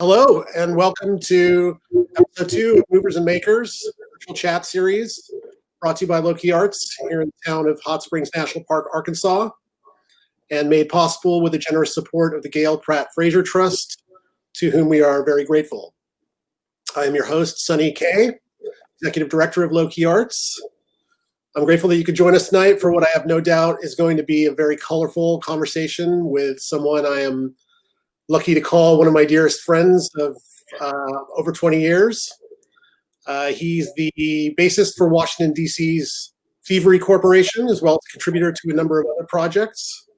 Hello, and welcome to episode 2 of Movers and Makers, virtual chat series brought to you by Low-Key Arts here in the town of Hot Springs National Park, Arkansas, and made possible with the generous support of the Gail Pratt Fraser Trust, to whom we are very grateful. I am your host, Sunny Kay, Executive Director of Low-Key Arts. I'm grateful that you could join us tonight for what I have no doubt is going to be a very colorful conversation with someone I am lucky to call one of my dearest friends of over 20 years. He's the bassist for Washington, D.C.'s Thievery Corporation, as well as a contributor to a number of other projects.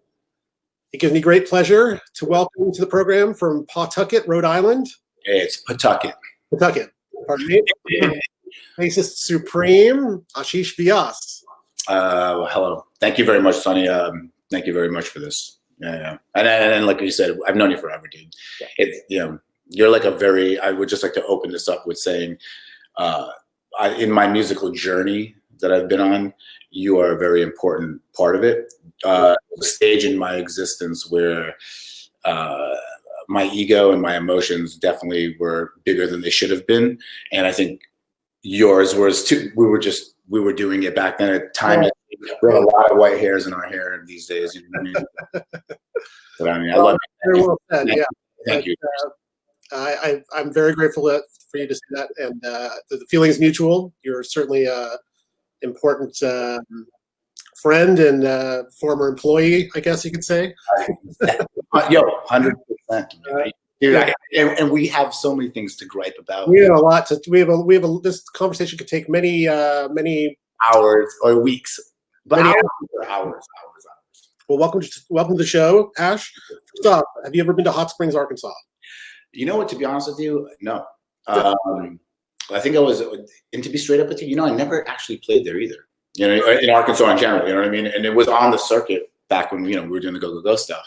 It gives me great pleasure to welcome to the program from Pawtucket, Rhode Island. It's Pawtucket. Pawtucket, pardon me. Bassist Supreme, Ashish Vyas. Hello. Thank you very much, Sonny. Thank you very much for this. Yeah. And like you said, I've known you forever, dude. You're like I would just like to open this up with saying, in my musical journey that I've been on, you are a very important part of it. The stage in my existence where my ego and my emotions definitely were bigger than they should have been. And I think yours was too. We were doing it back then at time. We have a lot of white hairs in our hair these days. You know what I mean? But I mean, I love it. Very well said. Thank you. I'm very grateful for you to say that, and the feeling is mutual. You're certainly an important friend and former employee, I guess you could say. 100%. Dude, and we have so many things to gripe about. We have a lot to. We have this conversation could take many hours or weeks, but hours. Well, welcome to the show, Ash. First off, have you ever been to Hot Springs, Arkansas? You know what? To be honest with you, no. I think I was, and to be straight up with you, I never actually played there either. In Arkansas in general, you know what I mean? And it was on the circuit back when we were doing the Gogogo stuff.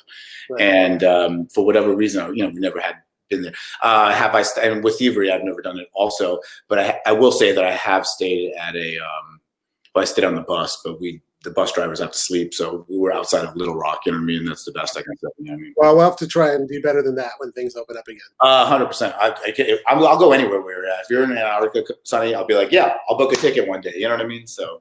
Right. And for whatever reason, we never had been there. And with Thievery, I've never done it also. But I will say that I have stayed at I stayed on the bus, but the bus drivers have to sleep, so we were outside of Little Rock. You know what I mean? That's the best I can say. You know what I mean? Well, we'll have to try and do better than that when things open up again. 100%. I'll go anywhere where you're at. If you're in Antarctica, Sonny, I'll be like, yeah, I'll book a ticket one day. You know what I mean? So.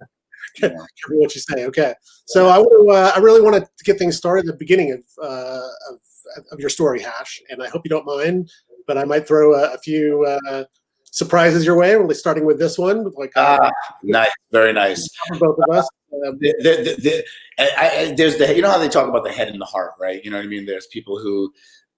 Careful what you say. Okay, so I really want to get things started at the beginning of your story, Hash, and I hope you don't mind, but I might throw a few surprises your way. We're starting with this one, nice, very nice for both of us. There's how they talk about the head and the heart, right? You know what I mean? There's people who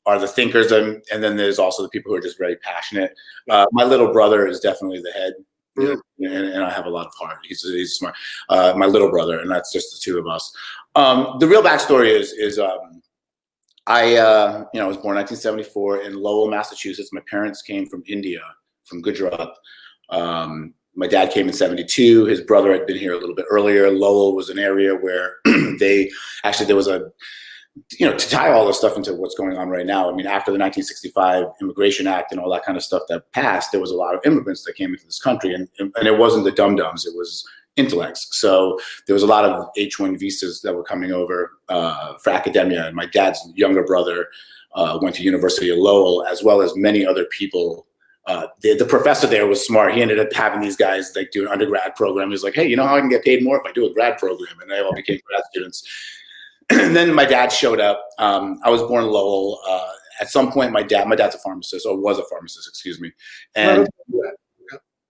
are the thinkers, and then there's also the people who are just very passionate. My little brother is definitely the head. And I have a lot of heart. He's smart. My little brother, and that's just the two of us. The real backstory is I was born in 1974 in Lowell, Massachusetts. My parents came from India, from Gujarat. My dad came in 72. His brother had been here a little bit earlier. Lowell was an area where there was to tie all this stuff into what's going on right now. I mean, after the 1965 Immigration Act and all that kind of stuff that passed, there was a lot of immigrants that came into this country, and it wasn't the dum-dums, it was intellects. So there was a lot of H-1 visas that were coming over for academia, and my dad's younger brother went to University of Lowell, as well as many other people. The professor there was smart. He ended up having these guys do an undergrad program. He was like, hey, you know how I can get paid more if I do a grad program? And they all became grad students. And then my dad showed up. I was born in Lowell. At some point, my dad's a pharmacist, or was a pharmacist, excuse me. And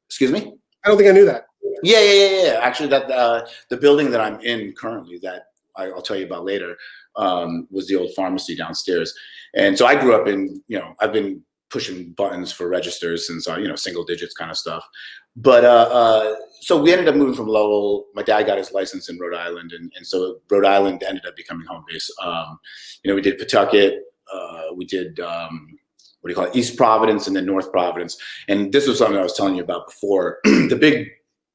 excuse me? I don't think I knew that. Yeah. Actually, the building that I'm in currently, that I'll tell you about later, was the old pharmacy downstairs. And so I grew up in, I've been pushing buttons for registers since, single digits kind of stuff. But so we ended up moving from Lowell. My dad got his license in Rhode Island, and so Rhode Island ended up becoming home base. We did Pawtucket, we did East Providence, and then North Providence. And this was something I was telling you about before. The big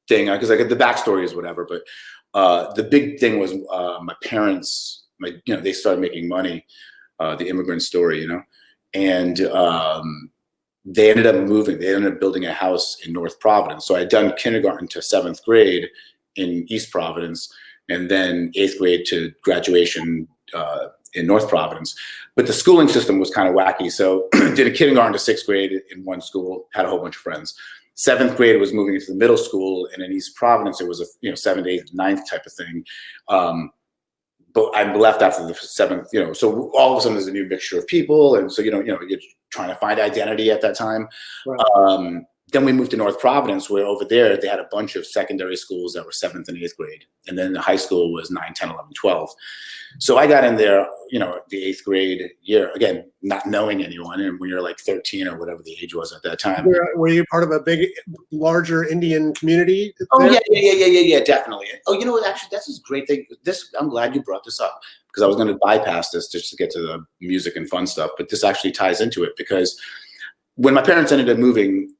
thing, because the backstory is whatever, but the big thing was my parents. They started making money, the immigrant story, and they ended up moving. They ended up building a house in North Providence. So I had done kindergarten to 7th grade in East Providence, and then 8th grade to graduation in North Providence. But the schooling system was kind of wacky. So did a kindergarten to 6th grade in one school, had a whole bunch of friends. 7th grade was moving into the middle school, and in East Providence, it was a 7th, 8th, 9th type of thing. But I left after the 7th, so all of a sudden there's a new mixture of people. And so, you're trying to find identity at that time. Right. Then we moved to North Providence, where over there they had a bunch of secondary schools that were 7th and 8th grade. And then the high school was 9, 10, 11, 12. So I got in there, the 8th grade year, again, not knowing anyone. And when you're like 13 or whatever the age was at that time. Were you part of a larger Indian community? Oh, yeah, definitely. Oh, actually, that's a great thing. I'm glad you brought this up, because I was going to bypass this just to get to the music and fun stuff. But this actually ties into it, because when my parents ended up moving,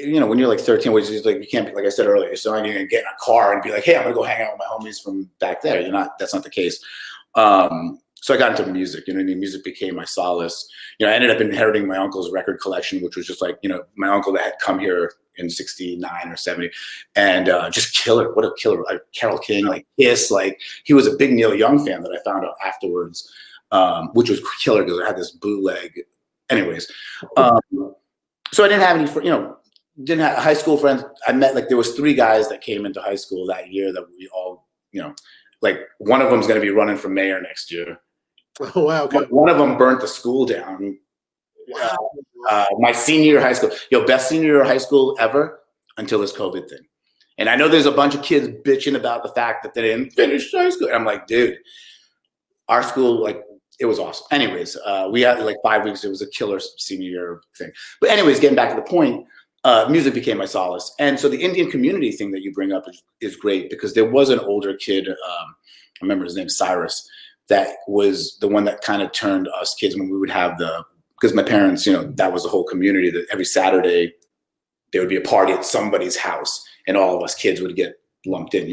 when you're like 13, which is like, you can't be, like I said earlier, so you're going to get in a car and be like, hey, I'm going to go hang out with my homies from back there. That's not the case. So I got into music, music became my solace. I ended up inheriting my uncle's record collection, which was just like, my uncle that had come here in 69 or 70 and just killer. What a killer. Like Carole King, like Kiss, like he was a big Neil Young fan that I found out afterwards, which was killer because I had this bootleg. Anyways, so I didn't have any, didn't have high school friends. I met, like, there was 3 guys that came into high school that year that we all, like one of them's going to be running for mayor next year. Oh, wow. Okay. One of them burnt the school down. Wow. My senior year of high school, best senior year of high school ever until this COVID thing. And I know there's a bunch of kids bitching about the fact that they didn't finish high school. And I'm like, dude, our school, like, it was awesome. Anyways, we had like 5 weeks. It was a killer senior year thing. But anyways, getting back to the point, music became my solace. And so the Indian community thing that you bring up is great, because there was an older kid, I remember his name, Cyrus, that was the one that kind of turned us kids when we would have because my parents, that was the whole community, that every Saturday there would be a party at somebody's house and all of us kids would get lumped in,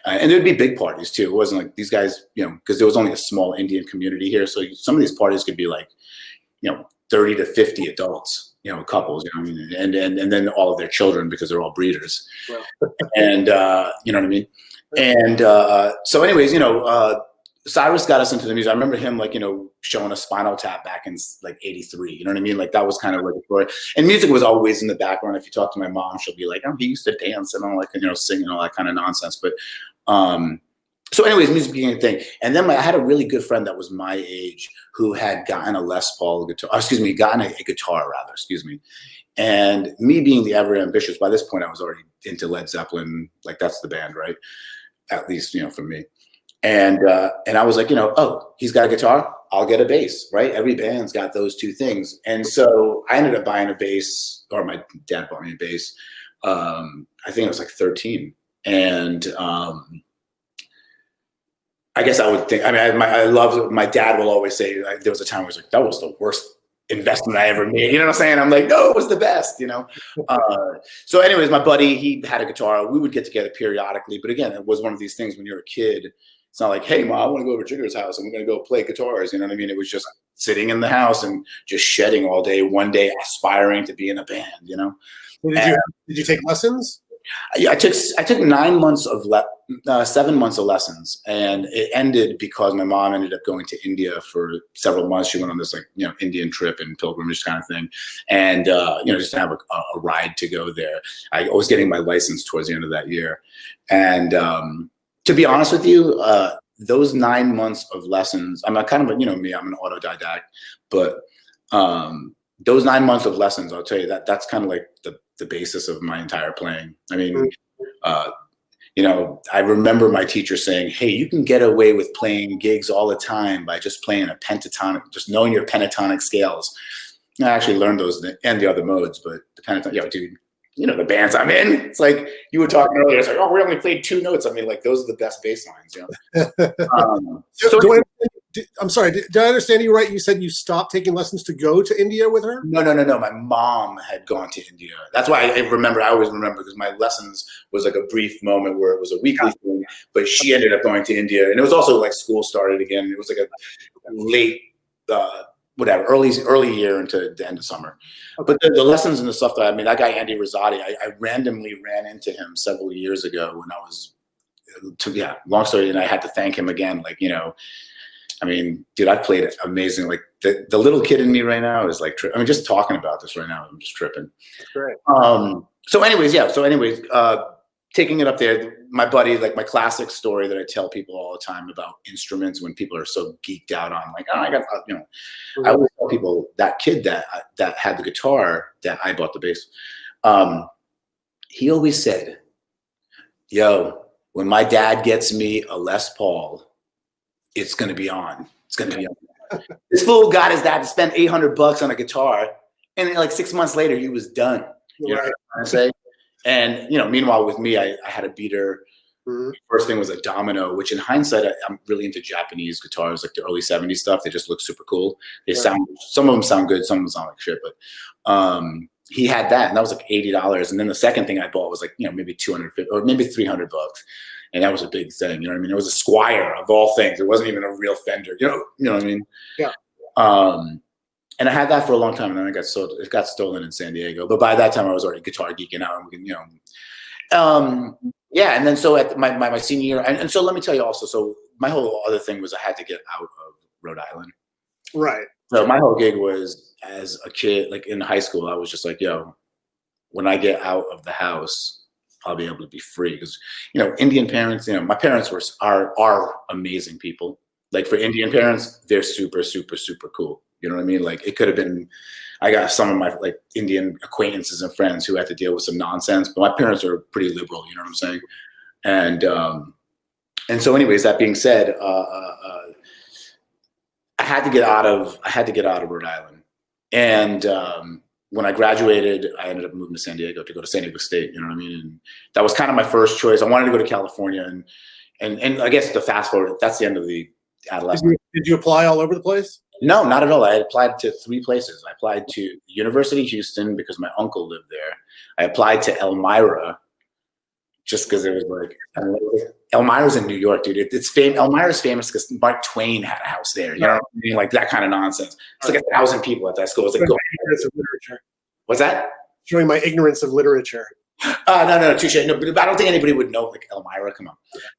and there'd be big parties too. It wasn't like these guys, because there was only a small Indian community here. So some of these parties could be like, 30 to 50 adults, couples, and then all of their children, because they're all breeders. Wow. And, you know what I mean? And so anyways, Cyrus got us into the music. I remember him, like, showing us Spinal Tap back in like 83. You know what I mean? Like, that was kind of like a story. And music was always in the background. If you talk to my mom, she'll be like, oh, he used to dance and all, like, sing and all that kind of nonsense. But so anyways, music became a thing. And then I had a really good friend that was my age who had gotten a Les Paul guitar, gotten a guitar rather, And me being the ever ambitious, by this point I was already into Led Zeppelin. Like, that's the band, right? At least, for me. And I was like, oh, he's got a guitar, I'll get a bass, right? Every band's got those 2 things. And so I ended up buying a bass, or my dad bought me a bass. I think I was like 13. And I guess I would think, I love, my dad will always say, like, there was a time where he was like, that was the worst investment I ever made. You know what I'm saying? I'm like, no, it was the best, So anyways, my buddy, he had a guitar. We would get together periodically. But again, it was one of these things when you're a kid, it's not like, hey, Mom, I want to go over to Jigger's house and we're going to go play guitars. You know what I mean? It was just sitting in the house and just shedding all day, one day aspiring to be in a band, Did you take lessons? Yeah, I took 9 months of 7 months of lessons, and it ended because my mom ended up going to India for several months. She went on this Indian trip and pilgrimage kind of thing, and just to have a ride to go there. I was getting my license towards the end of that year, and to be honest with you, those 9 months of lessons, I'm kind of me, I'm an autodidact, but those 9 months of lessons, I'll tell you that's kind of like the basis of my entire playing. I mean, I remember my teacher saying, hey, you can get away with playing gigs all the time by just playing a pentatonic, just knowing your pentatonic scales. I actually learned those and the other modes, but the pentatonic, dude, the bands I'm in, it's like you were talking earlier, it's like, oh, we only played 2 notes. I mean, like, those are the best bass lines, I'm sorry, did I understand you right? You said you stopped taking lessons to go to India with her? No. My mom had gone to India. That's why I always remember, because my lessons was like a brief moment where it was a weekly thing, but she ended up going to India. And it was also like school started again. It was like a late, early year into the end of summer. Okay. But the lessons and the stuff that that guy, Andy Rosati, I randomly ran into him several years ago when I was, long story, and I had to thank him again. Like, I mean, dude, I played it amazing. Like the little kid in me right now is like, I mean, just talking about this right now, I'm just tripping. That's great. So anyways, taking it up there, my buddy, like my classic story that I tell people all the time about instruments when people are so geeked out on like, oh, I got, I always tell people that kid that had the guitar that I bought the bass. He always said, yo, when my dad gets me a Les Paul, it's going to be on. It's going to be on. This fool got his dad to spend $800 on a guitar. And like 6 months later, he was done. You know what I'm saying? And, meanwhile with me, I had a beater. Mm-hmm. First thing was a Domino, which in hindsight, I'm really into Japanese guitars, like the early 70s stuff. They just look super cool. They sound, some of them sound good. Some of them sound like shit, but he had that, and that was like $80. And then the second thing I bought was like, maybe $250 or maybe $300. And that was a big thing. You know what I mean? It was a Squire of all things. It wasn't even a real Fender. You know what I mean? Yeah. And I had that for a long time, and then it got stolen in San Diego. But by that time, I was already guitar geeking out. Yeah. And then so at my senior year, and so let me tell you also. So my whole other thing was I had to get out of Rhode Island. Right. So my whole gig was as a kid, like in high school, I was just like, yo, when I get out of the house, I'll be able to be free. Because, Indian parents, my parents are amazing people. Like for Indian parents, they're super, super, super cool. You know what I mean? Like it could have been, I got some of my like Indian acquaintances and friends who had to deal with some nonsense, but my parents are pretty liberal, you know what I'm saying? And so anyways, that being said, I had to get out of Rhode Island. And when I graduated, I ended up moving to San Diego to go to San Diego State, you know what I mean? And that was kind of my first choice. I wanted to go to California, and I guess to fast forward, that's the end of the adolescence. Did you apply all over the place? No, not at all. I applied to 3 places. I applied to University of Houston because my uncle lived there. I applied to Elmira just because it was like, Elmira's in New York, dude. It's famous. Elmira's famous because Mark Twain had a house there. You know what I mean? Like that kind of nonsense. It's like 1,000 people at that school. It's like, what's that? Showing my ignorance of literature. No, touche. No, but I don't think anybody would know like Elmira. Come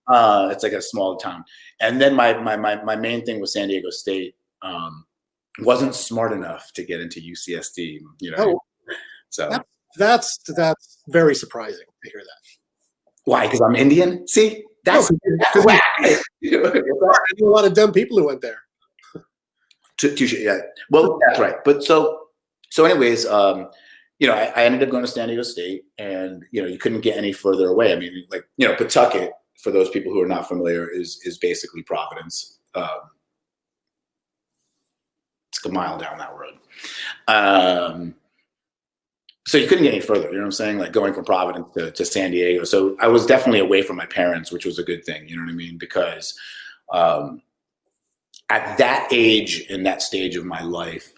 on, it's like a small town. And then my main thing was San Diego State. Wasn't smart enough to get into UCSD. So that's very surprising to hear that. Why? Because I'm Indian. See, that's whack. There are a lot of dumb people who went there. Touche. Yeah. Well, that's right. But so anyways, I ended up going to San Diego State, and you couldn't get any further away. I mean, like Pawtucket, for those people who are not familiar, is basically Providence. It's a mile down that road. So you couldn't get any further. You know what I'm saying? Like going from Providence to San Diego. So I was definitely away from my parents, which was a good thing. You know what I mean? Because at that age, in that stage of my life,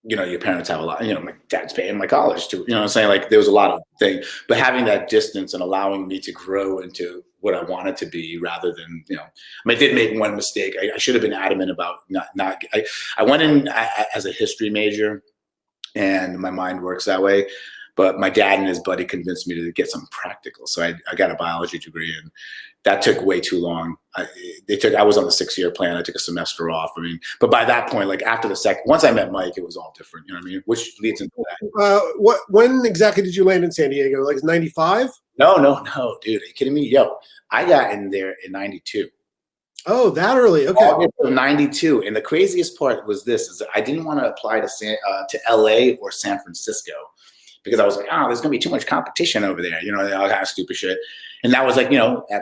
your parents have a lot, my dad's paying my college too. You know what I'm saying? Like there was a lot of things, but having that distance and allowing me to grow into what I wanted to be rather than, I did make one mistake. I should have been adamant about I went in as a history major, and my mind works that way. But my dad and his buddy convinced me to get some practical. So I got a biology degree, and that took way too long. I was on the 6-year plan. I took a semester off. I mean, but by that point, like after once I met Mike, it was all different. You know what I mean? Which leads into that. When exactly did you land in San Diego? Like 95? No, dude. Are you kidding me? Yo, I got in there in 92. Oh, that early. Okay. August of 92. And the craziest part was this, is that I didn't want to apply to LA or San Francisco, because I was like, there's going to be too much competition over there, all kind of stupid shit. And that was like,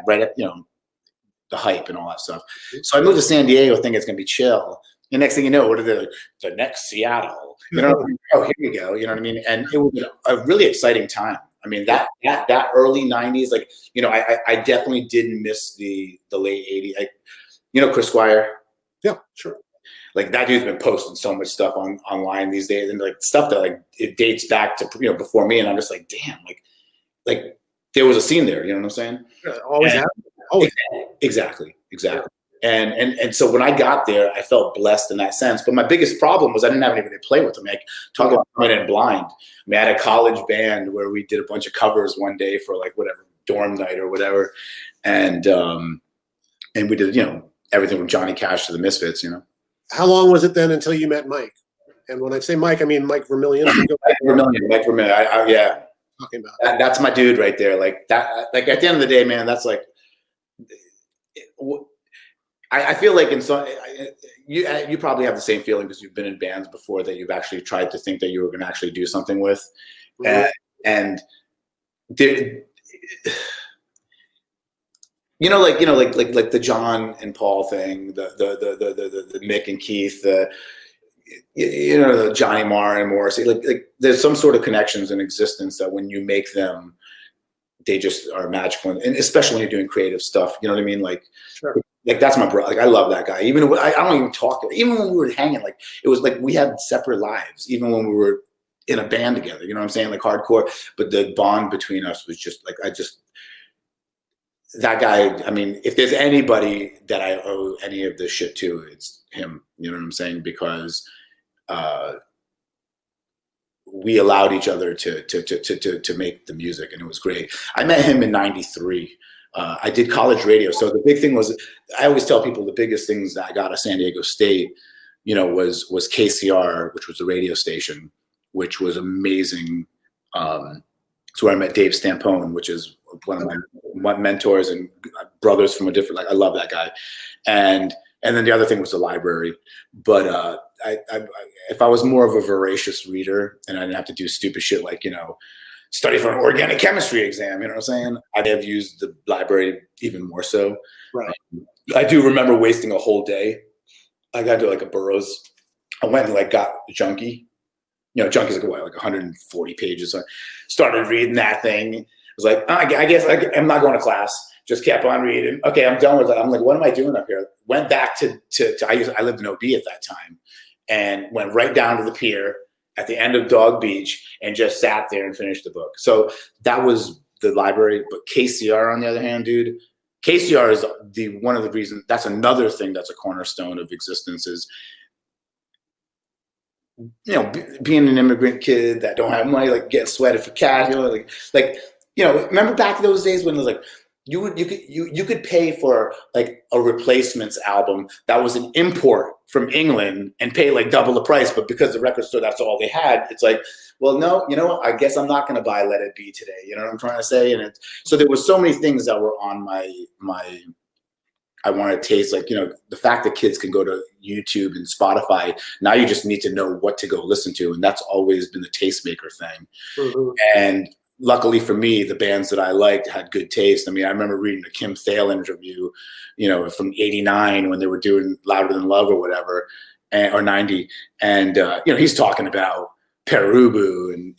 right at the hype and all that stuff. So I moved to San Diego thinking it's going to be chill. And next thing you know, what are the next Seattle? Oh, here we go. You know what I mean? And it was a really exciting time. I mean, that early 90s, like, I definitely didn't miss the late 80s. Chris Squire? Yeah, sure. Like that dude's been posting so much stuff online these days, and like stuff that like it dates back to before me, and I'm just like, damn, like there was a scene there. You know what I'm saying? Always happened. Always. Exactly. Yeah. And so when I got there, I felt blessed in that sense. But my biggest problem was I didn't have anybody to play with. Talk about coming in blind. I had a college band where we did a bunch of covers one day for like whatever dorm night or whatever, and we did everything from Johnny Cash to the Misfits, How long was it then until you met Mike? And when I say Mike, I mean Mike Vermillion. Mike Vermillion. Yeah. Talking about that's my dude right there. Like that. Like at the end of the day, man, that's like. I feel like in some you probably have the same feeling because you've been in bands before that you've actually tried to think that you were going to actually do something with, and there, like the John and Paul thing, the Mick and Keith, the Johnny Marr and Morrissey, like there's some sort of connections in existence that when you make them, they just are magical, and especially when you're doing creative stuff, you know what I mean? Like, sure. Like that's my brother. Like I love that guy. Even I don't even talk to him. Even when we were hanging, like it was like we had separate lives. Even when we were in a band together, you know what I'm saying? Like hardcore. But the bond between us was just like that guy. I mean, if there's anybody that I owe any of this shit to, it's him. You know what I'm saying? Because we allowed each other to make the music, and it was great. I met him in '93. I did college radio. So the big thing was, I always tell people the biggest things that I got at San Diego State, was KCR, which was the radio station, which was amazing. It's where I met Dave Stampone, which is one of my mentors and brothers from a different, like, I love that guy. And then the other thing was the library. But if I was more of a voracious reader and I didn't have to do stupid shit like, study for an organic chemistry exam, you know what I'm saying? I'd have used the library even more so. Right. I do remember wasting a whole day. I got to like a Burroughs. I went and like got Junkie. Junkie's like 140 pages. So I started reading that thing. I was like, I guess I'm not going to class. Just kept on reading. Okay, I'm done with it. I'm like, what am I doing up here? Went back to I lived in OB at that time, and went right down to the pier at the end of Dog Beach and just sat there and finished the book. So that was the library. But KCR, on the other hand, dude, KCR is one of the reasons. That's another thing that's a cornerstone of existence is, being an immigrant kid that don't have money, like getting sweated for cash, remember back in those days when it was like, you could pay for like a Replacements album that was an import from England and pay like double the price, but because the record store, that's all they had. It's like, well, no, I guess I'm not going to buy Let It Be today. You know what I'm trying to say? And so there was so many things that were on my I want to taste, like, the fact that kids can go to YouTube and Spotify. Now you just need to know what to go listen to. And that's always been the tastemaker thing. Mm-hmm. And luckily for me, the bands that I liked had good taste. I mean, I remember reading a Kim Thale interview, from '89 when they were doing Louder Than Love or whatever, or '90. And, he's talking about Perubu and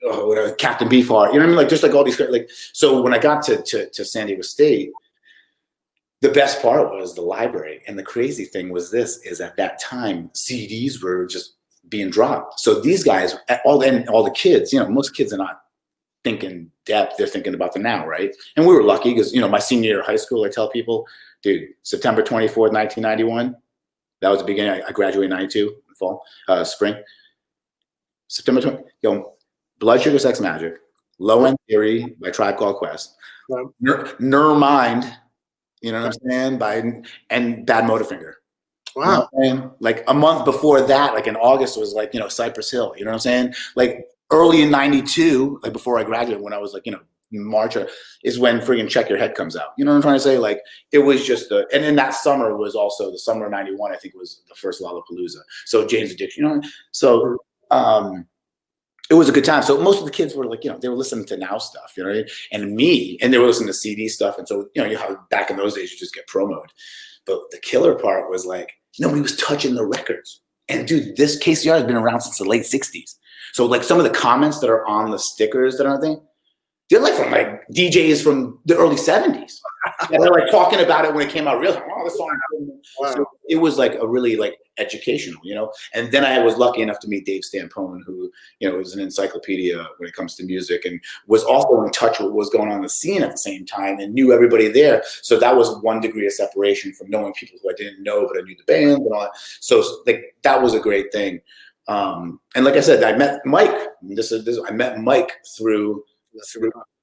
whatever, Captain Beefheart, you know what I mean? Like, just like all these, like, so when I got to San Diego State, the best part was the library. And the crazy thing was is at that time, CDs were just being dropped. So these guys, all the kids, most kids are not thinking depth, they're thinking about the now, right? And we were lucky because, my senior year of high school, I tell people, dude, September 24th, 1991, that was the beginning. I graduated in 92, fall, spring. September 20th, Blood Sugar Sex Magic, Low End Theory by Tribe Called Quest, Neurmind, you know what I'm saying, and Bad Motorfinger. Wow. Like a month before that, like in August, was like, Cypress Hill, you know what I'm saying? Like early in 92, like before I graduated, when I was like, March, is when friggin' Check Your Head comes out. You know what I'm trying to say? Like, it was just and then that summer was also the summer of '91, I think, was the first Lollapalooza. So Jane's Addiction, So it was a good time. So most of the kids were like, they were listening to now stuff, and they were listening to CD stuff. And so, how back in those days you just get promoted. But the killer part was like, nobody was touching the records. And dude, this KCR has been around since the late 60s. So like some of the comments that are on the stickers that are thing, they're like from like DJs from the early 70s. And they're like talking about it when it came out real. Oh, this song. Wow. So it was like a really like educational, And then I was lucky enough to meet Dave Stampone, who, was an encyclopedia when it comes to music and was also in touch with what was going on in the scene at the same time and knew everybody there. So that was one degree of separation from knowing people who I didn't know, but I knew the band and all that. So like that was a great thing. And like I said, I met Mike. I met Mike through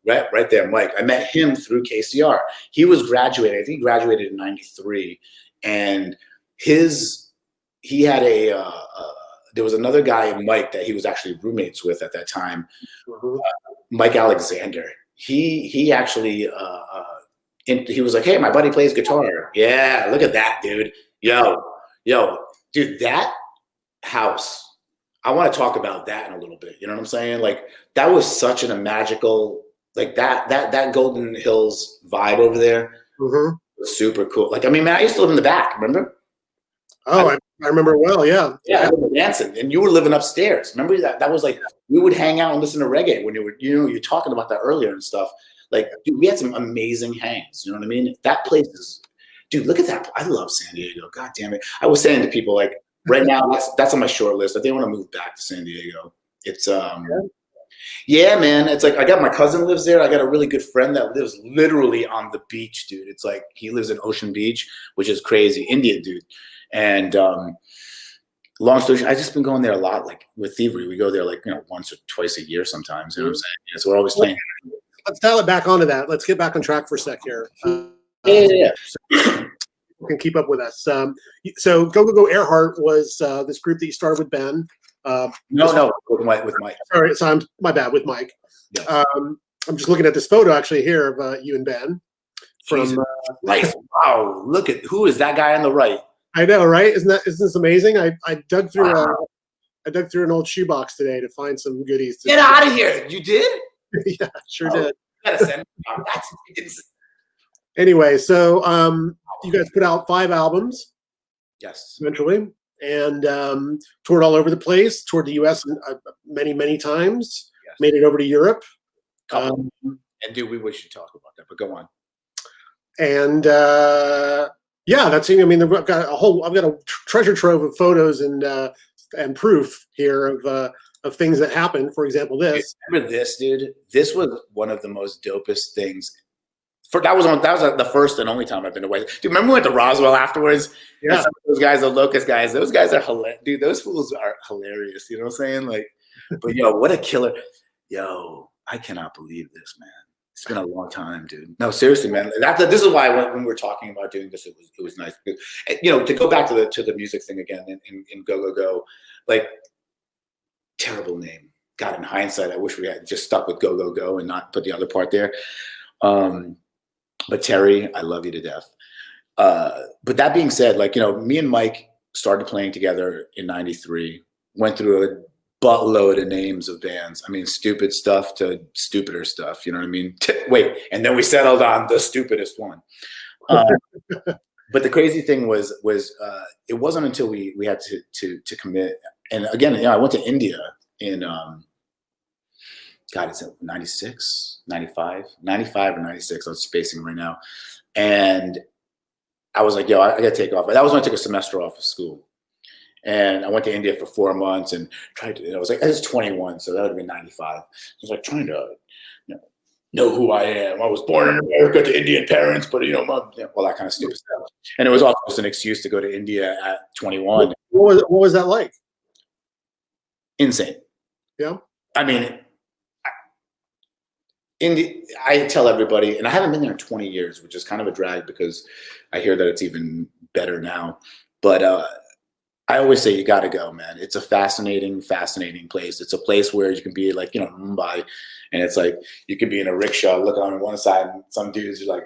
Right there, Mike. I met him through KCR. He was graduating. I think he graduated in '93, and he had there was another guy, Mike, that he was actually roommates with at that time. Mike Alexander. He actually he was like, hey, my buddy plays guitar. Yeah, look at that, dude. Yo, dude, that house. I want to talk about that in a little bit. You know what I'm saying? Like that was such a magical, like that Golden Hills vibe over there was super cool. Like, I mean, man, I used to live in the back, remember? Oh, I remember well, yeah. Yeah, I was dancing, and you were living upstairs. Remember that was like, we would hang out and listen to reggae when you're talking about that earlier and stuff. Like, dude, we had some amazing hangs. You know what I mean? That place is, dude, look at that. I love San Diego. God damn it. I was saying to people, like, right now, that's on my short list. I think I want to move back to San Diego. It's yeah, man. It's like I got my cousin lives there. I got a really good friend that lives literally on the beach, dude. It's like he lives in Ocean Beach, which is crazy. Indian dude. And long story short, I just been going there a lot. Like with Thievery, we go there like once or twice a year sometimes. You know what I'm saying? So we're always playing. Let's dial it back onto that. Let's get back on track for a sec here. Yeah. You can keep up with us. So Gogogo Airheart was this group that you started with Ben. No, with Mike. Sorry, so my bad, with Mike. Yes. I'm just looking at this photo actually here of you and Ben. From nice. Wow, look at who is that guy on the right? I know, right? Isn't this amazing? I dug through an old shoebox today to find some goodies. Get out of here! You did? Yeah, sure did. You gotta send me. Anyway, so you guys put out 5 albums. Yes. Eventually. And toured all over the place, toured the U.S. Many times, yes. Made it over to Europe. And dude, we should talk about that, but go on. And yeah, that's, I mean, I've got a treasure trove of photos and proof here of things that happened. For example, this. Remember this, dude? This was one of the most dopest things. That was the first and only time I've been away. Do you remember we went to Roswell afterwards? Yeah. Those guys, the Locust guys, those guys are hilarious. Dude, those fools are hilarious. You know what I'm saying? Like, but what a killer. Yo, I cannot believe this, man. It's been a long time, dude. No, seriously, man. This is why when we were talking about doing this, it was nice. Because, to go back to the music thing again in Gogogo, like, terrible name. God, in hindsight, I wish we had just stuck with Gogogo and not put the other part there. But Terry, I love you to death. But that being said, like, me and Mike started playing together in '93, went through a buttload of names of bands. I mean, stupid stuff to stupider stuff. You know what I mean? Wait, and then we settled on the stupidest one. But the crazy thing was it wasn't until we had to commit. And again, I went to India in God, it's 96, 95 or 96. I was spacing right now. And I was like, yo, I got to take off. That was when I took a semester off of school. And I went to India for 4 months and tried to, I was 21, so that would have been 95. I was like trying to know who I am. I was born in America to Indian parents, but all that kind of stupid stuff. And it was also just an excuse to go to India at 21. What was that like? Insane. Yeah. I mean, I tell everybody, and I haven't been there in 20 years, which is kind of a drag because I hear that it's even better now. But I always say you got to go, man. It's a fascinating place. It's a place where you can be like, Mumbai, and it's like you could be in a rickshaw, look on one side, and some dudes are like,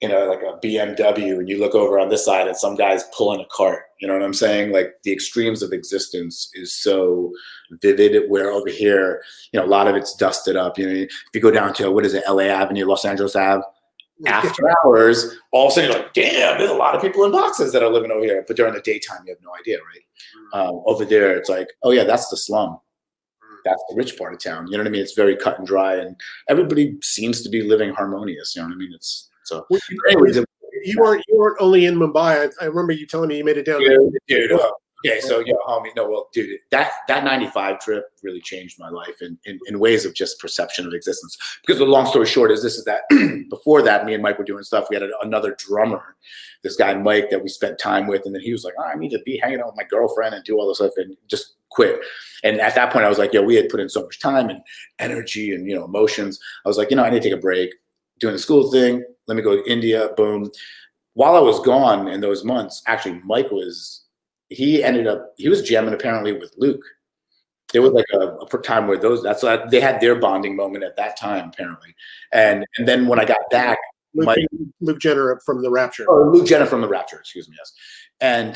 like a BMW, and you look over on this side, and some guy's pulling a cart. You know what I'm saying? Like the extremes of existence is so vivid. Where over here, a lot of it's dusted up. If you go down to LA Avenue, Los Angeles Ave, after hours, all of a sudden you're like, damn, there's a lot of people in boxes that are living over here. But during the daytime, you have no idea, right? Over there, it's like, oh yeah, that's the slum. That's the rich part of town. You know what I mean? It's very cut and dry, and everybody seems to be living harmonious. You know what I mean? So. Anyways, you weren't only in Mumbai. I remember you telling me you made it down. Dude, Yeah, so homie, no, well, dude, that 95 trip really changed my life in ways of just perception of existence. Because the long story short is that before that, me and Mike were doing stuff. We had another drummer, this guy Mike, that we spent time with, and then he was like, "Oh, I need to be hanging out with my girlfriend and do all this stuff," and just quit. And at that point, I was like, we had put in so much time and energy and emotions. I was like, I need to take a break, doing the school thing. Let me go to India. Boom. While I was gone in those months, actually, Mike was. He was jamming apparently with Luke. There was like a time where they had their bonding moment at that time apparently. And then when I got back, Luke Jenner from the Rapture. Oh, Luke Jenner from the Rapture, excuse me, yes. And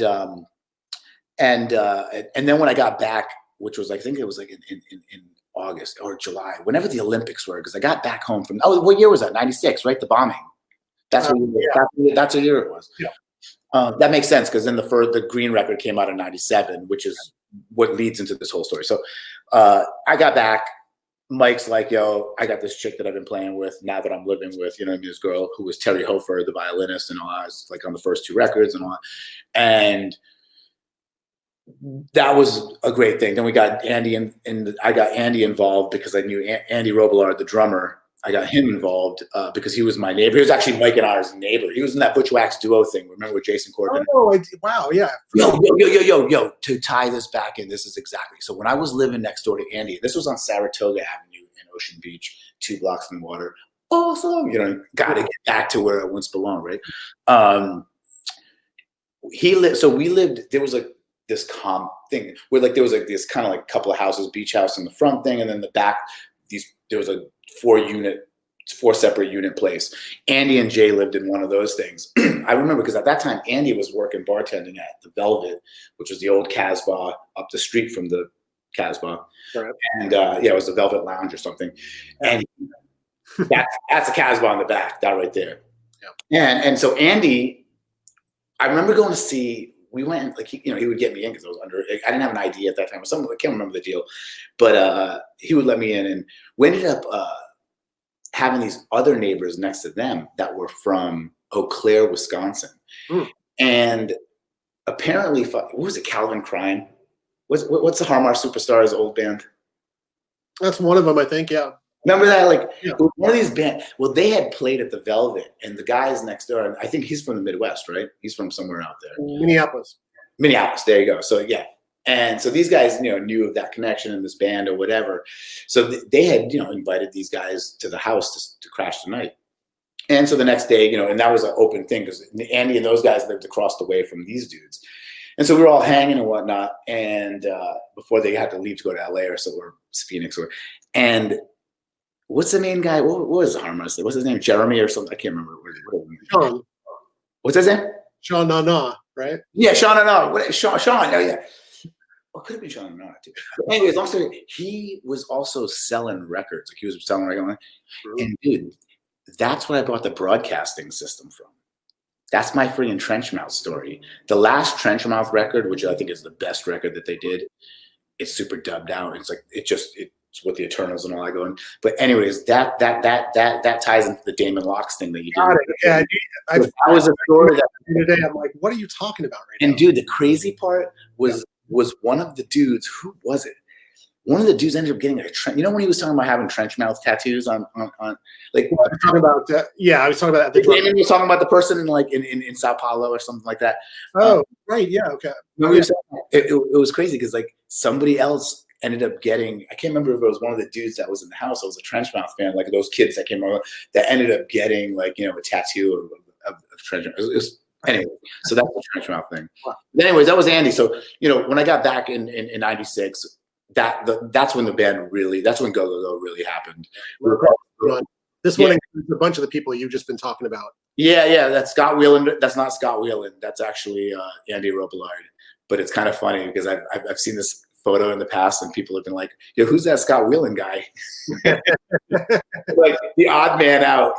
then when I got back, which was I think it was like in August or July, whenever the Olympics were, because I got back home from what year was that? 96, right? The bombing. That's what year it was. Yeah. That makes sense because then the Green record came out in 97, which is what leads into this whole story. So I got back. Mike's like, I got this chick that I've been playing with now that I'm living with, this girl who was Terry Hofer, the violinist and all that, like on the first 2 records and all that. And that was a great thing. Then we got Andy and I got Andy involved because I knew Andy Robillard, the drummer. I got him involved because he was my neighbor. He was actually Mike and I's neighbor. He was in that Butch Wax duo thing. Remember with Jason Corbin? Oh, wow, yeah. Yo. To tie this back in, this is exactly. So when I was living next door to Andy, this was on Saratoga Avenue in Ocean Beach, 2 blocks from the water. Awesome. Got to get back to where it once belonged, right? We lived, there was like this thing where like there was like this kind of like couple of houses, beach house in the front thing, and then the back, there was a 4 separate unit place. Andy and Jay lived in one of those things. I remember because at that time Andy was working bartending at the Velvet, which was the old Casbah up the street from the Casbah. Right. And it was the Velvet Lounge or something. And that's the Casbah in the back, that right there. Yeah. And so Andy, I remember going to see. We went like he would get me in because I was I didn't have an ID at that time. I can't remember the deal, but he would let me in, and we ended up having these other neighbors next to them that were from Eau Claire, Wisconsin, and apparently, what was it? Calvin Klein. What's the Harmar Superstars old band? That's one of them, I think. Yeah. Remember that? One of these bands. Well, they had played at the Velvet, and the guys next door. I think he's from the Midwest, right? He's from somewhere out there. Minneapolis. There you go. So yeah, and so these guys, knew of that connection in this band or whatever. So they had, invited these guys to the house to crash the night. And so the next day, and that was an open thing because Andy and those guys lived across the way from these dudes. And so we were all hanging and whatnot. And before they had to leave to go to LA or Phoenix and what's the main guy? What was the harmonizer? What's his name? Jeremy or something? I can't remember. Sean. What's his name? Sean Na, right? Yeah, Sean Na. Sean. Oh yeah. Well, could have been Sean Na too. But anyways, long story. He was also selling records. Like he was selling records. And dude, that's what I bought the broadcasting system from. That's my freaking Trenchmouth story. The last Trenchmouth record, which I think is the best record that they did, it's super dubbed out. It's like it's with the Eternals and all that going. But anyways, that ties into the Damon Locks thing that you did. Yeah, that was a story that today I'm like, what are you talking about right now? And dude, the crazy part was one of the dudes. Who was it? One of the dudes ended up getting a trench. When he was talking about having trench mouth tattoos on like. Well, I was talking about I was talking about the. Damon was talking about the person in Sao Paulo or something like that. Oh, right, yeah, okay. It was crazy because like somebody else ended up getting. I can't remember if it was one of the dudes that was in the house. It was a trench mouth fan, like those kids that came over that ended up getting a tattoo of trench. It was anyway. So that's the trench mouth thing. Wow. But anyways, that was Andy. So when I got back in '96. That's when the band really. That's when Gogogo really happened. This one includes a bunch of the people you've just been talking about. Yeah. That's Scott Whelan. That's not Scott Whelan. That's actually Andy Robillard. But it's kind of funny because I've seen this photo in the past and people have been like, "Yo, who's that Scott Whelan guy?" Like the odd man out,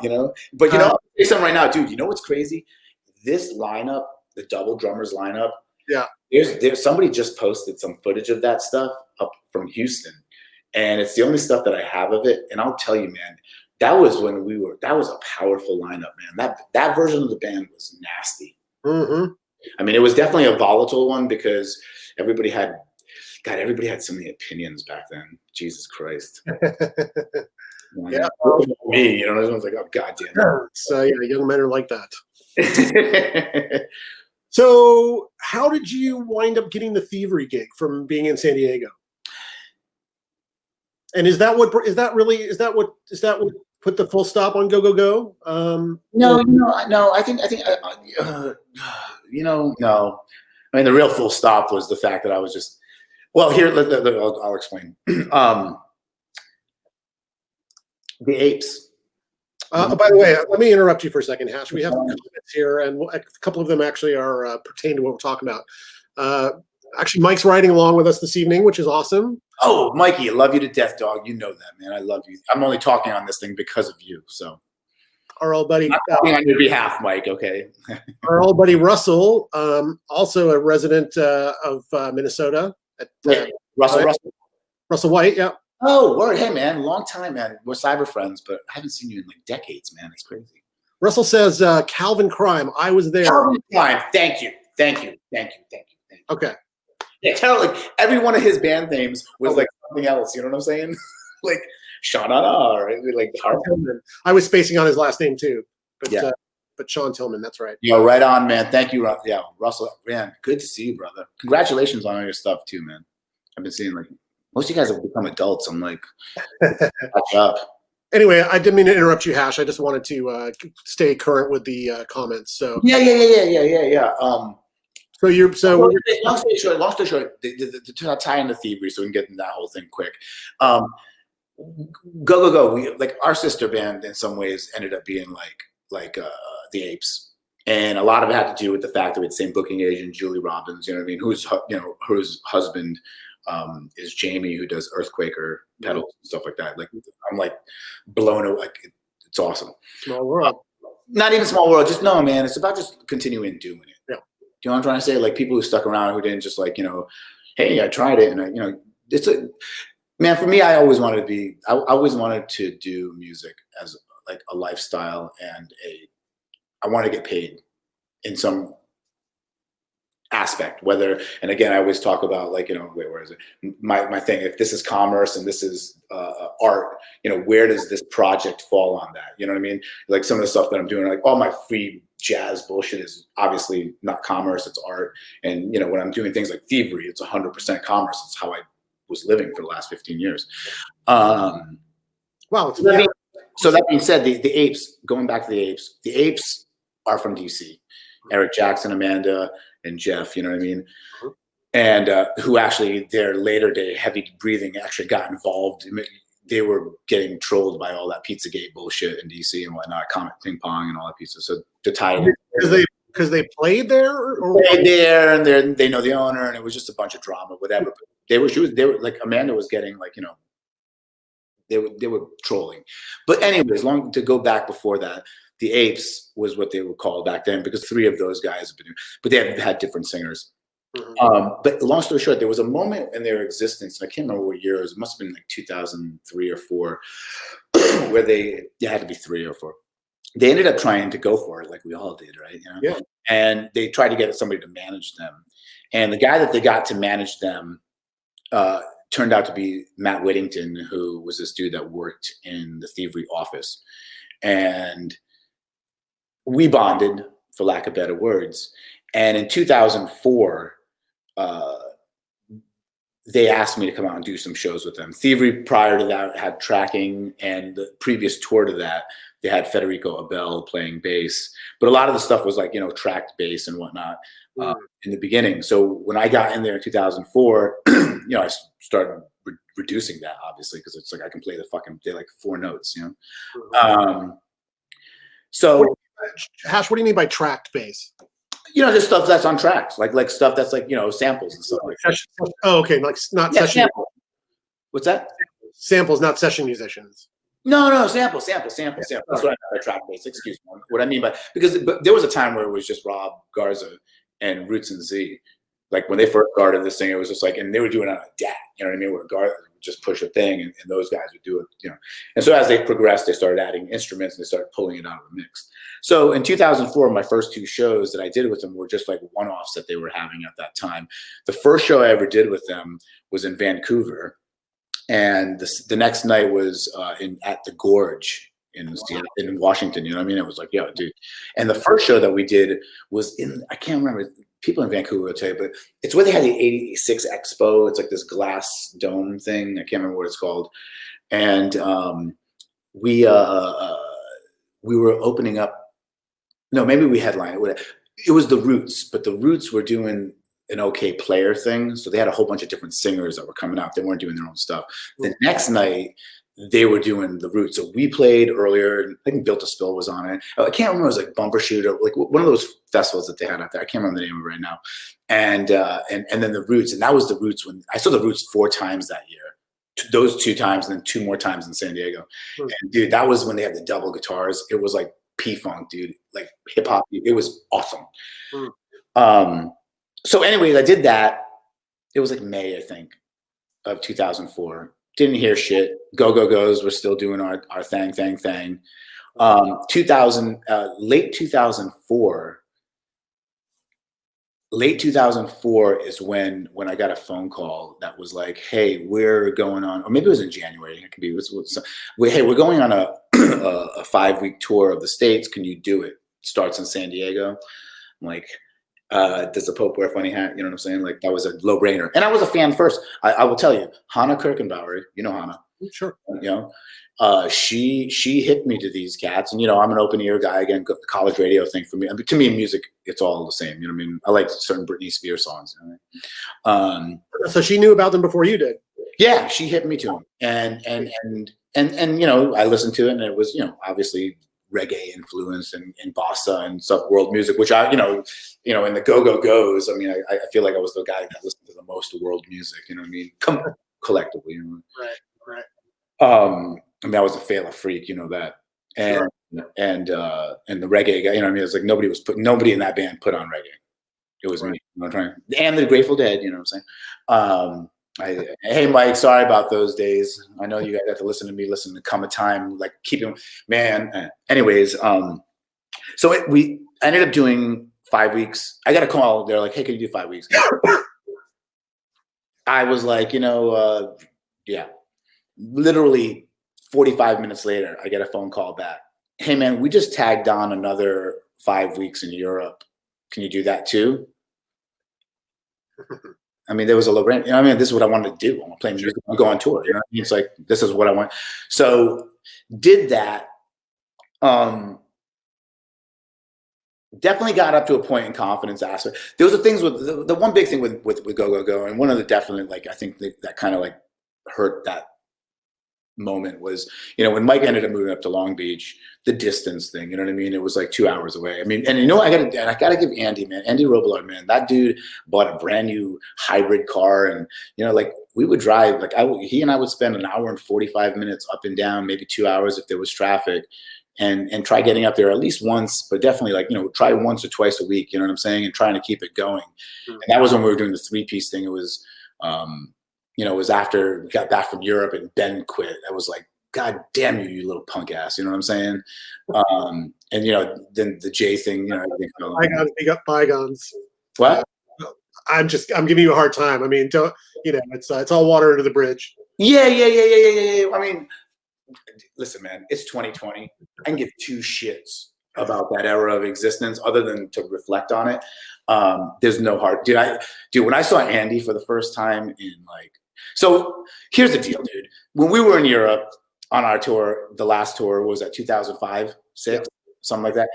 But I'll say something right now, dude. You know what's crazy? This lineup, the double drummers lineup. Yeah. There's somebody just posted some footage of that stuff up from Houston, and it's the only stuff that I have of it. And I'll tell you, man, that was a powerful lineup, man. That version of the band was nasty. Mm-hmm. I mean, it was definitely a volatile one because everybody had so many opinions back then. Jesus Christ. Yeah, me, you know, everyone's like, oh goddamn. So yeah, young men are like that. So how did you wind up getting the Thievery gig from being in San Diego? And is that what put the full stop on Gogogo? No, I think, no. I mean, the real full stop was the fact that I was just, well, here, I'll explain. The Apes. By the way, let me interrupt you for a second, Hash. We have comments here, and a couple of them actually are pertain to what we're talking about. Actually, Mike's riding along with us this evening, which is awesome. Oh, Mikey, I love you to death, dog. You know that, man. I love you. I'm only talking on this thing because of you. So, our old buddy, I'm talking on your behalf, Mike. Okay. Our old buddy Russell, also a resident of Minnesota. Russell White, yeah. Oh, word. Hey, man. Long time, man. We're cyber friends, but I haven't seen you in like decades, man. It's crazy. Russell says, Calvin Crime. I was there. Calvin Crime. Thank you. Okay. Yeah, kind of like every one of his band names was like something else. You know what I'm saying? Like Sha-na-na, right? Like Tillman. I was spacing on his last name too, but Sean Tillman. That's right. Yeah, right on, man. Thank you, yeah, Russell. Man, good to see you, brother. Congratulations on all your stuff too, man. I've been seeing like most of you guys have become adults. I'm like, catch up. Anyway, I didn't mean to interrupt you, Hash. I just wanted to stay current with the comments. So yeah. Long story short, to tie into Thievery, so we can get into that whole thing quick. Go. We like our sister band in some ways ended up being like the Apes, and a lot of it had to do with the fact that we had the same booking agent, Julie Robbins. You know what I mean? Whose husband is Jamie, who does Earthquaker pedals and stuff like that. Like I'm like blown away. Like it's awesome. Small world. Not even small world. Just no, man. It's about just continuing doing it. Yeah. Do you know what I'm trying to say? Like people who stuck around who didn't just like, hey, I tried it, and it's a man for me. I always wanted to do music as like a lifestyle and I want to get paid in some aspect, and again, I always talk about like, where is it? My thing, if this is commerce and this is art, where does this project fall on that? You know what I mean? Like some of the stuff that I'm doing, like all my free jazz bullshit is obviously not commerce, it's art. And, when I'm doing things like Thievery, it's 100% commerce. It's how I was living for the last 15 years. Wow. So that being said, the Apes, going back to the Apes are from DC. Eric Jackson, Amanda, and Jeff, you know what I mean? And who actually, their later day heavy breathing actually got involved. They were getting trolled by all that Pizzagate bullshit in DC and whatnot, Comet Ping Pong and all that pizza. So to tie it because they played there, or played there, and they know the owner, and it was just a bunch of drama, whatever. But they were like Amanda was getting like, they were trolling. But anyways, to go back before that, the Apes was what they were called back then because three of those guys have been, but they have had different singers. Mm-hmm. But long story short, there was a moment in their existence, and I can't remember what year it was. It must have been like 2003 or 4, where they had to be 3 or 4. They ended up trying to go for it, like we all did, right? Yeah. And they tried to get somebody to manage them, and the guy that they got to manage them turned out to be Matt Whittington, who was this dude that worked in the Thievery office, and we bonded, for lack of better words. And in 2004, they asked me to come out and do some shows with them. Thievery prior to that had Tracking, and the previous tour to that, they had Federico Abel playing bass. But a lot of the stuff was like, tracked bass and whatnot in the beginning. So when I got in there in 2004, I started reducing that, obviously, because it's like I can play they're like 4 notes, So Hash, what do you mean by tracked bass? Just stuff that's on tracks, like stuff that's like, samples and stuff like that. Oh, okay, like not session. Sample. What's that? Samples, not session musicians. No, sample. That's what I meant by track bass. Excuse me. What I mean by, because there was a time where it was just Rob Garza and Roots and Z, Like when they first started this thing, it was just like, and they were doing it on a DAT, you know what I mean? Where guard just push a thing, and those guys would do it, you know. And so as they progressed, they started adding instruments and they started pulling it out of the mix. So in 2004, my first 2 shows that I did with them were just like one-offs that they were having at that time. The first show I ever did with them was in Vancouver, and the next night was at the Gorge in Washington. You know what I mean? It was like, yo, dude. And the first show that we did was I can't remember. People in Vancouver will tell you, but it's where they had the 86 Expo. It's like this glass dome thing. I can't remember what it's called. And we were opening up. No, maybe we headlined it. It was the Roots, but the Roots were doing an OK Player thing. So they had a whole bunch of different singers that were coming out. They weren't doing their own stuff. The next night, they were doing the Roots. So we played earlier. I think Built to Spill was on it. I can't remember. It was like Bumper Shooter, like one of those festivals that they had out there. I can't remember the name of it right now. And then the Roots. And that was the Roots when I saw the Roots 4 times that year. Those 2 times and then 2 more times in San Diego. And dude, that was when they had the double guitars. It was like P-Funk, dude, like hip hop. It was awesome. So anyways, I did that. It was like May, I think, of 2004. Didn't hear shit. Go-Go-Go's were still doing our thing. Late 2004 is when I got a phone call that was like, hey, we're going on, or maybe it was in January. It could be. Hey, we're going on a 5-week tour of the States. Can you do it? Starts in San Diego. I'm like, does the Pope wear a funny hat? You know what I'm saying? Like that was a low brainer. And I was a fan first. I will tell you, Hannah Kirkenbauer, you know Hannah. Sure. You know, she hit me to these cats, and you know, I'm an open ear guy. Again, college radio thing for me. I mean, to me, music, it's all the same. You know what I mean? I like certain Britney Spears songs. You know? So she knew about them before you did. Yeah, she hit me to them, and you know, I listened to it, and it was, you know, obviously reggae influence and bossa and sub world music, which I, you know, in the Go-Go-Go's, I mean, I feel like I was the guy that listened to the most world music, you know what I mean? Collectively, you know? Right. I mean, I was a Fela freak, you know that. And, sure. And the reggae guy, you know what I mean? It's like nobody in that band put on reggae. It was me, you know, and the Grateful Dead, you know what I'm saying? Hey, Mike, sorry about those days. I know you guys have to listen to me, listen to Come a Time, like keeping, man. Anyways, so we ended up doing 5 weeks. I got a call. They're like, hey, can you do 5 weeks? I was like, you know, yeah. Literally 45 minutes later, I get a phone call back. Hey, man, we just tagged on another 5 weeks in Europe. Can you do that too? I mean, there was a low rent. You know, I mean, this is what I wanted to do. I want to play music. I go on tour. You know, it's like this is what I want. So, did that. Definitely got up to a point in confidence aspect. There was the things with the one big thing with Go-Go-Go, and one of the definite, like, I think that kind of like hurt that moment was, you know, when Mike ended up moving up to Long Beach, the distance thing, you know what I mean? It was like 2 hours away. I mean, and you know, I gotta give Andy Robillard, man, that dude bought a brand new hybrid car, and you know, like we would drive, like he and I would spend an hour and 45 minutes up and down, maybe 2 hours if there was traffic, and try getting up there at least once, but definitely like, you know, try once or twice a week, you know what I'm saying, and trying to keep it going. And that was when we were doing the 3-piece thing. It was you know, it was after we got back from Europe and Ben quit. I was like, God damn you little punk ass. You know what I'm saying? And, you know, then the J thing, you know. Bygones, big up bygones. What? I'm giving you a hard time. I mean, don't, you know, it's all water under the bridge. Yeah. I mean, listen, man, it's 2020. I can give 2 shits about that era of existence other than to reflect on it. There's no hard, dude, when I saw Andy for the first time in like, so here's the deal, dude. When we were in Europe on our tour, the last tour was at 2005, 6, something like that.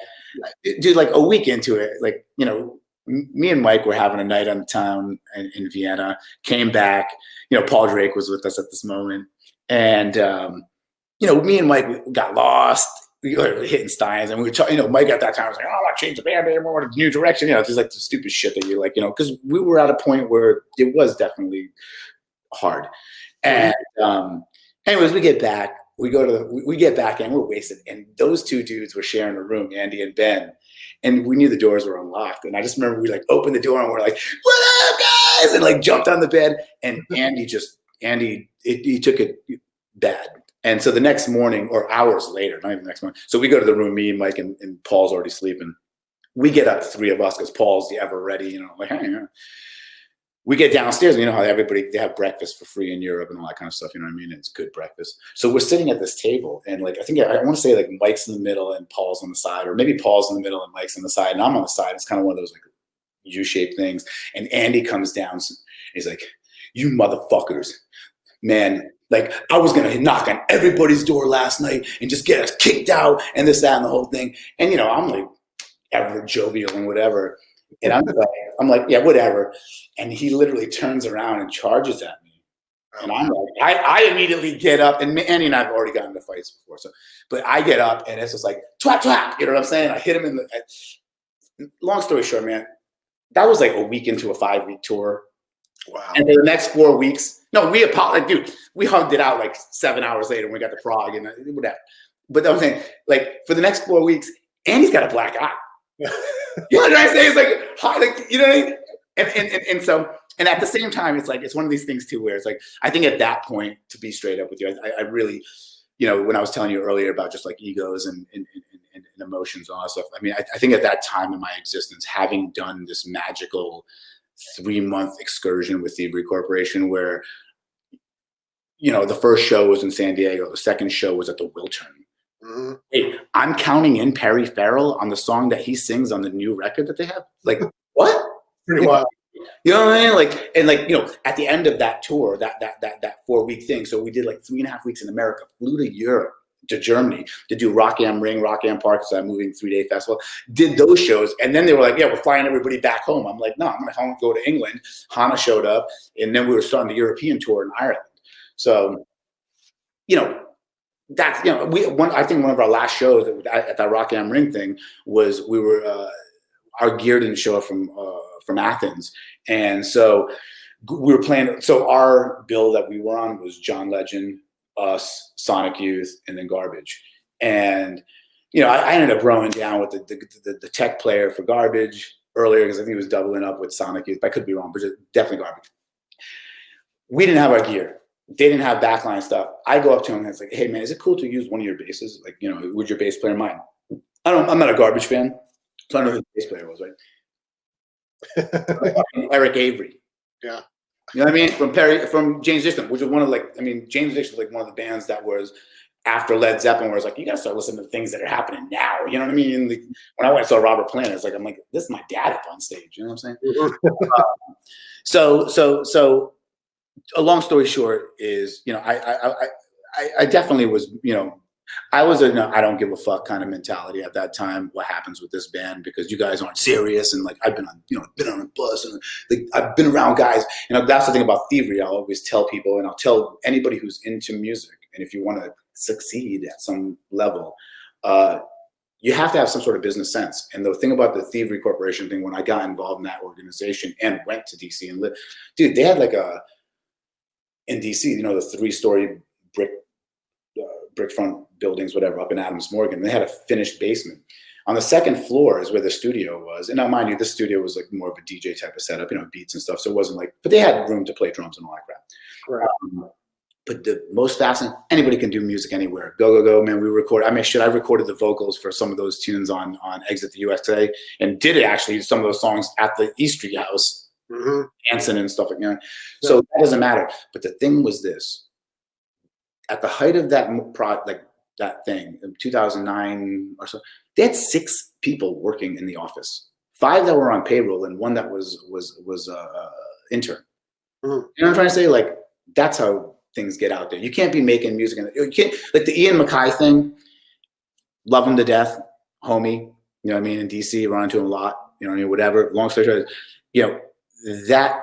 Dude, like a week into it, like, you know, me and Mike were having a night on town in Vienna, came back, you know, Paul Drake was with us at this moment. And, you know, me and Mike got lost. We were hitting Steins, and we were talking, you know, Mike at that time was like, oh, I want to change the band name, I want a new direction, you know, just like the stupid shit that you like, you know, because we were at a point where it was definitely hard. And anyways, we get back, we get back and we're wasted. And those 2 dudes were sharing a room, Andy and Ben. and we knew the doors were unlocked. And I just remember we like opened the door and we're like, "What up, guys?" and like jumped on the bed. And Andy he took it bad. And so the next morning, or hours later, not even the next morning, so we go to the room, me and Mike, and Paul's already sleeping. We get up, three of us, because Paul's the ever ready, you know, like, hey, yeah. We get downstairs, and you know how they have breakfast for free in Europe and all that kind of stuff, you know what I mean? And it's good breakfast. So we're sitting at this table, and like, I want to say like Mike's in the middle and Paul's on the side, or maybe Paul's in the middle and Mike's on the side, and I'm on the side. It's kind of one of those like U-shaped things. And Andy comes down, he's like, "You motherfuckers, man, like I was going to knock on everybody's door last night and just get us kicked out and this, that, and the whole thing." And, you know, I'm like ever jovial and whatever. And I'm like, yeah, whatever. And he literally turns around and charges at me. And I'm like, I immediately get up, and Andy and I have already gotten into fights before. So, but I get up and it's just like, twat, twat. You know what I'm saying? I hit him long story short, man, that was like a week into a 5-week tour. Wow. And for the next 4 weeks, no, we apologized, dude. We hugged it out like 7 hours later when we got to Prague and whatever. But I'm saying, like, for the next 4 weeks, Andy's got a black eye. You know what I'm saying? It's like, you know what I mean? And so, and at the same time, it's like, it's one of these things too, where it's like, I think at that point, to be straight up with you, I really, you know, when I was telling you earlier about just like egos and emotions and all that stuff, I mean, I think at that time in my existence, having done this magical 3-month excursion with Thievery Corporation, where, you know, the first show was in San Diego, the second show was at the Wiltern. Mm-hmm. Hey, I'm counting in Perry Farrell on the song that he sings on the new record that they have. Like, what? Pretty wild. You know what I mean? Like, and like, you know, at the end of that tour, that 4-week thing, so we did like 3.5 weeks in America, flew to Europe, to Germany to do Rock Am Ring, Rock Am Park, it's that moving 3-day festival, did those shows. And then they were like, yeah, we're flying everybody back home. I'm like, no, I'm going to go to England. Hannah showed up, and then we were starting the European tour in Ireland. So, you know, that's, you know, I think one of our last shows at that Rock Am Ring thing was our gear didn't show up from Athens. And so we were playing, so our bill that we were on was John Legend, us, Sonic Youth, and then Garbage. And, you know, I ended up rowing down with the tech player for Garbage earlier, because I think he was doubling up with Sonic Youth. I could be wrong, but definitely Garbage. We didn't have our gear. They didn't have backline stuff. I go up to him and it's like, "Hey man, is it cool to use one of your basses? Like, you know, would your bass player mind?" I'm not a Garbage fan, so I don't know who the bass player was, right? Eric Avery. Yeah. You know what I mean? From James Addiction, which was one of James Addiction was like one of the bands that was after Led Zeppelin, where it's like, you gotta start listening to things that are happening now. You know what I mean? And when I went and saw Robert Plant, it's like, I'm like, this is my dad up on stage. You know what I'm saying? So a long story short is, you know, I definitely was, you know, I was a no, I don't give a fuck kind of mentality at that time. What happens with this band, because you guys aren't serious, and like I've been on a bus, and like I've been around guys, and that's the thing about Thievery. I'll always tell people, and I'll tell anybody who's into music, and if you want to succeed at some level, you have to have some sort of business sense. And the thing about the Thievery Corporation thing, when I got involved in that organization and went to DC and lived, dude, they had like in DC, you know, the 3-story brick front buildings, whatever, up in Adams Morgan. They had a finished basement. On the second floor is where the studio was. And now, mind you, this studio was like more of a DJ type of setup, you know, beats and stuff. So it wasn't like, but they had room to play drums and all that crap. Right. But the most fascinating, anybody can do music anywhere. Go, man. I recorded the vocals for some of those tunes on Exit the USA, and did it actually, some of those songs at the E Street House. Mm-hmm. Anson and stuff like that. So that doesn't matter. But the thing was this: at the height of that that thing in 2009 or so, they had 6 people working in the office, 5 that were on payroll, and 1 that was intern. Mm-hmm. You know what I'm trying to say? Like, that's how things get out there. You can't be making music, you can't, like the Ian MacKaye thing. Love him to death, homie. You know what I mean? In DC, run into him a lot. You know what I mean? Whatever. Long story short, you know, that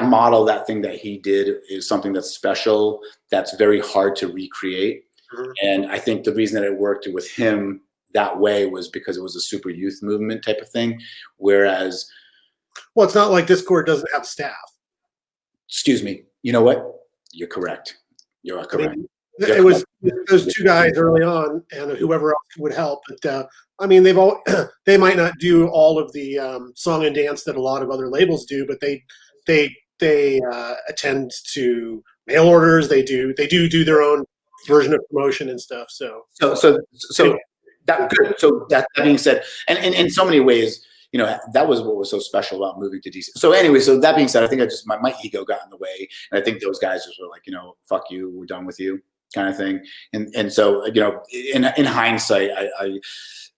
model, that thing that he did is something that's special, that's very hard to recreate. Mm-hmm. And I think the reason that it worked with him that way was because it was a super youth movement type of thing. Whereas, well, it's not like Discord doesn't have staff. Excuse me. You know what? You're correct. You're correct. It was those two guys early on, and whoever else would help. But I mean, they might not do all of the song and dance that a lot of other labels do, but they attend to mail orders. They do their own version of promotion and stuff. So that good. So that being said, and in so many ways, that was what was so special about moving to DC. So anyway, so that being said, I think I just my ego got in the way, and I think those guys just were like, fuck you, we're done with you, kind of thing. And so in hindsight, I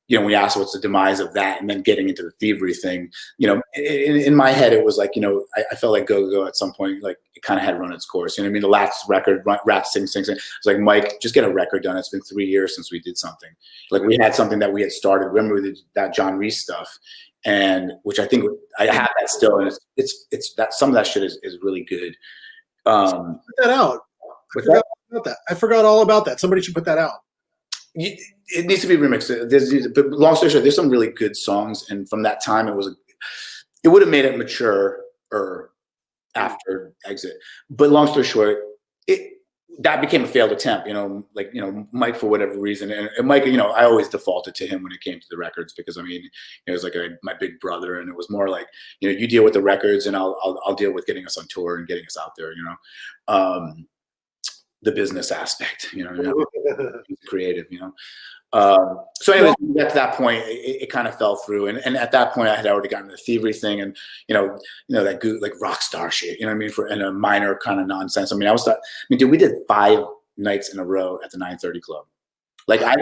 when you ask what's the demise of that, and then getting into the thievery thing, in my head it was like, I felt like Gogogo at some point, like it kind of had run its course. You know what I mean? The last record, Rats Sing Sing Sing. It's like, Mike, just get a record done. It's been 3 years since we did something. Like we had something that we had started. Remember we did that John Reese stuff, and which I think I have that still, and it's that some of that shit is really good. Put that out. I forgot all about that. Somebody should put that out. It needs to be remixed. But long story short, there's some really good songs, and from that time, it would have made it mature after Exit. But long story short, that became a failed attempt. Mike, for whatever reason, and Mike, I always defaulted to him when it came to the records, because I mean, it was like my big brother, and it was more like, you deal with the records, and I'll deal with getting us on tour and getting us out there. The business aspect, creative, So anyways, we got to that point, it kind of fell through. And at that point I had already gotten the thievery thing, and, that good, like rock star shit, and a minor kind of nonsense. I mean, dude, we did 5 nights in a row at the 930 Club. Like I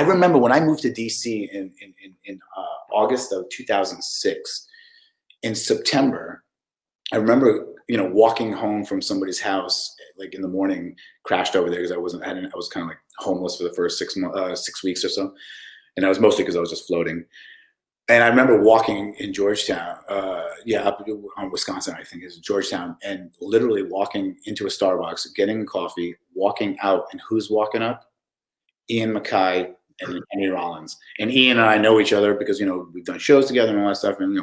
remember when I moved to DC in August of 2006, in September, I remember, walking home from somebody's house, like in the morning, crashed over there because I was kind of like homeless for the first 6 weeks or so. And that was mostly because I was just floating. And I remember walking in Georgetown, up on Wisconsin, I think is Georgetown, and literally walking into a Starbucks, getting a coffee, walking out, and who's walking up? Ian MacKaye and Henry Rollins. And Ian and I know each other because, we've done shows together and all that stuff. And,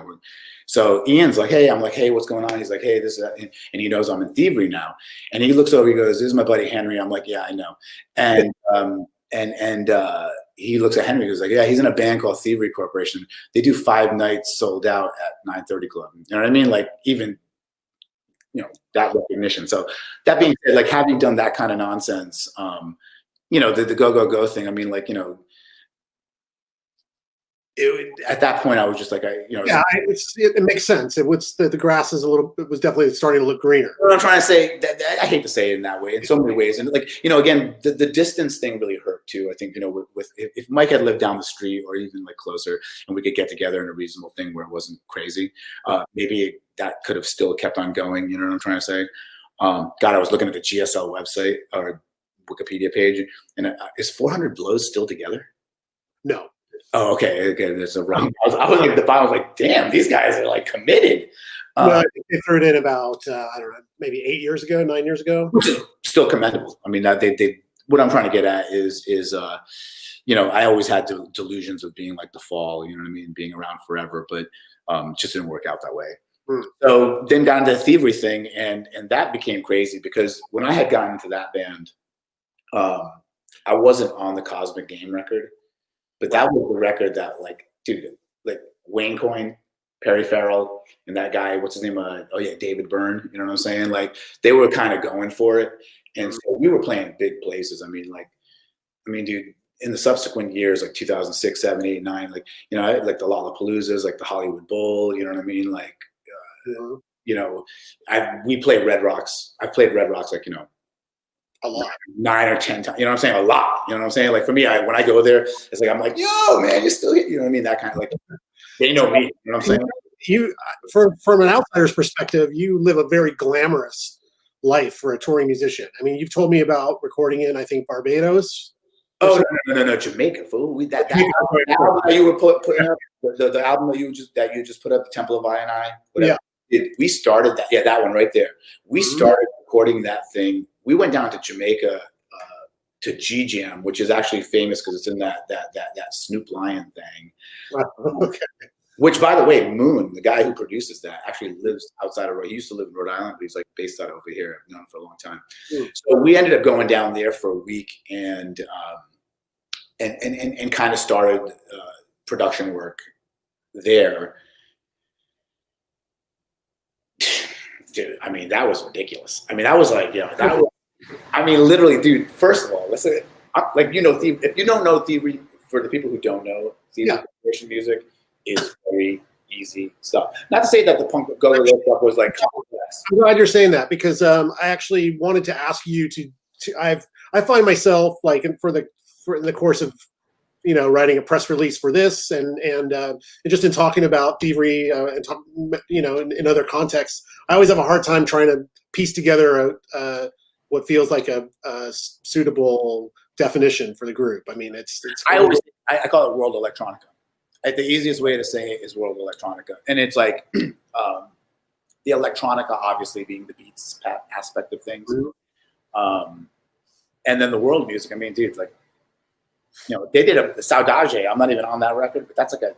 so Ian's like, hey, I'm like, hey, what's going on? He's like, hey, this, that. And he knows I'm in thievery now. And he looks over, he goes, this is my buddy Henry. I'm like, yeah, I know. And, he looks at Henry, he goes like, yeah, he's in a band called Thievery Corporation. They do 5 nights sold out at 930 Club. You know what I mean? Like even, that recognition. So that being said, like having done that kind of nonsense, the Gogogo thing, I mean, like, at that point, I was just like, it makes sense. It was the grass is it was definitely starting to look greener. What I'm trying to say, I hate to say it in that way, in so many ways, and like, again, the distance thing really hurt too. I think, with if Mike had lived down the street or even like closer, and we could get together in a reasonable thing where it wasn't crazy, maybe that could have still kept on going. You know what I'm trying to say? God, I was looking at the GSL website or Wikipedia page, and is 400 Blows still together? No. Oh, okay. There's a wrong. I was like, I was like, damn, these guys are like committed. No, I think they threw it in about I don't know, maybe 9 years ago. Which is still commendable. I mean, they what I'm trying to get at is I always had delusions of being like the Fall, you know what I mean, being around forever, but just didn't work out that way. So then got into the thievery thing, and that became crazy because when I had gotten into that band, I wasn't on the Cosmic Game record. But that was the record that, like, dude, like Wayne Coyne, Perry Farrell, and that guy, what's his name? David Byrne. You know what I'm saying? Like, they were kind of going for it, and so we were playing big places. I mean, dude, in the subsequent years, like 2006, 7, 8, 9, like, like the Lollapaloozas, like the Hollywood Bowl. You know what I mean? Like, we played Red Rocks. I played Red Rocks, like, a lot, 9 or 10 times. You know what I'm saying? A lot. You know what I'm saying? Like for me, when I go there, it's like I'm like, yo, man, you're still here. You know what I mean? That kind of like, they know me. You know what I'm saying? You, from an outsider's perspective, you live a very glamorous life for a touring musician. I mean, you've told me about recording in, I think, Barbados. Oh no, Jamaica, fool. That album that you were putting up, the album that you just put up, the Temple of I and I. Whatever. Yeah. We started that. Yeah, that one right there. We started recording that thing. We went down to Jamaica to G Jam, which is actually famous because it's in that Snoop Lion thing. Okay. Which, by the way, Moon, the guy who produces that, actually lives outside of. He used to live in Rhode Island, but he's like based out over here. I've known him for a long time. So we ended up going down there for a week and kind of started production work there. Dude, I mean, that was ridiculous. I mean, that was like, that was. I mean, literally, dude. First of all, let's say, like, if you don't know Thievery, for the people who don't know, Thievery Corporation music is very easy stuff. Not to say that the punk go-go stuff was like complex. I'm glad you're saying that, because I actually wanted to ask you to I find myself like in the course of writing a press release for this and just in talking about Thievery in other contexts, I always have a hard time trying to piece together what feels like a suitable definition for the group. I mean, it's I call it world electronica. The easiest way to say it is world electronica, and it's like the electronica obviously being the beats aspect of things, and then the world music. I mean, dude, like they did the Saudade. I'm not even on that record, but that's like a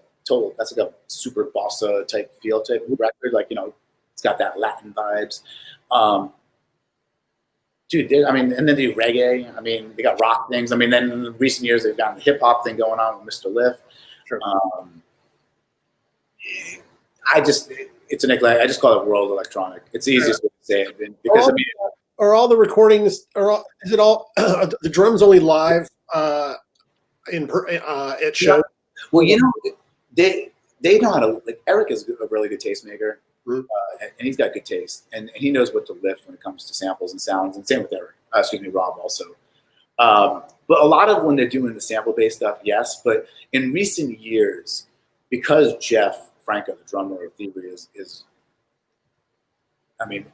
super bossa type feel type record. Like it's got that Latin vibes. Dude, I mean, and then they do reggae. I mean, they got rock things. I mean, then in recent years they've got the hip hop thing going on with Mr. Liff. Sure. I just call it world electronic. It's the easiest way to say it because are all the recordings? Is it all the drums only live at shows? Well, they know how to. Like Eric is a really good tastemaker, and he's got good taste, and he knows what to lift when it comes to samples and sounds. And same with Eric. Rob also. But a lot of when they're doing the sample-based stuff, yes. But in recent years, because Jeff Franco, the drummer of Thievery, is I mean,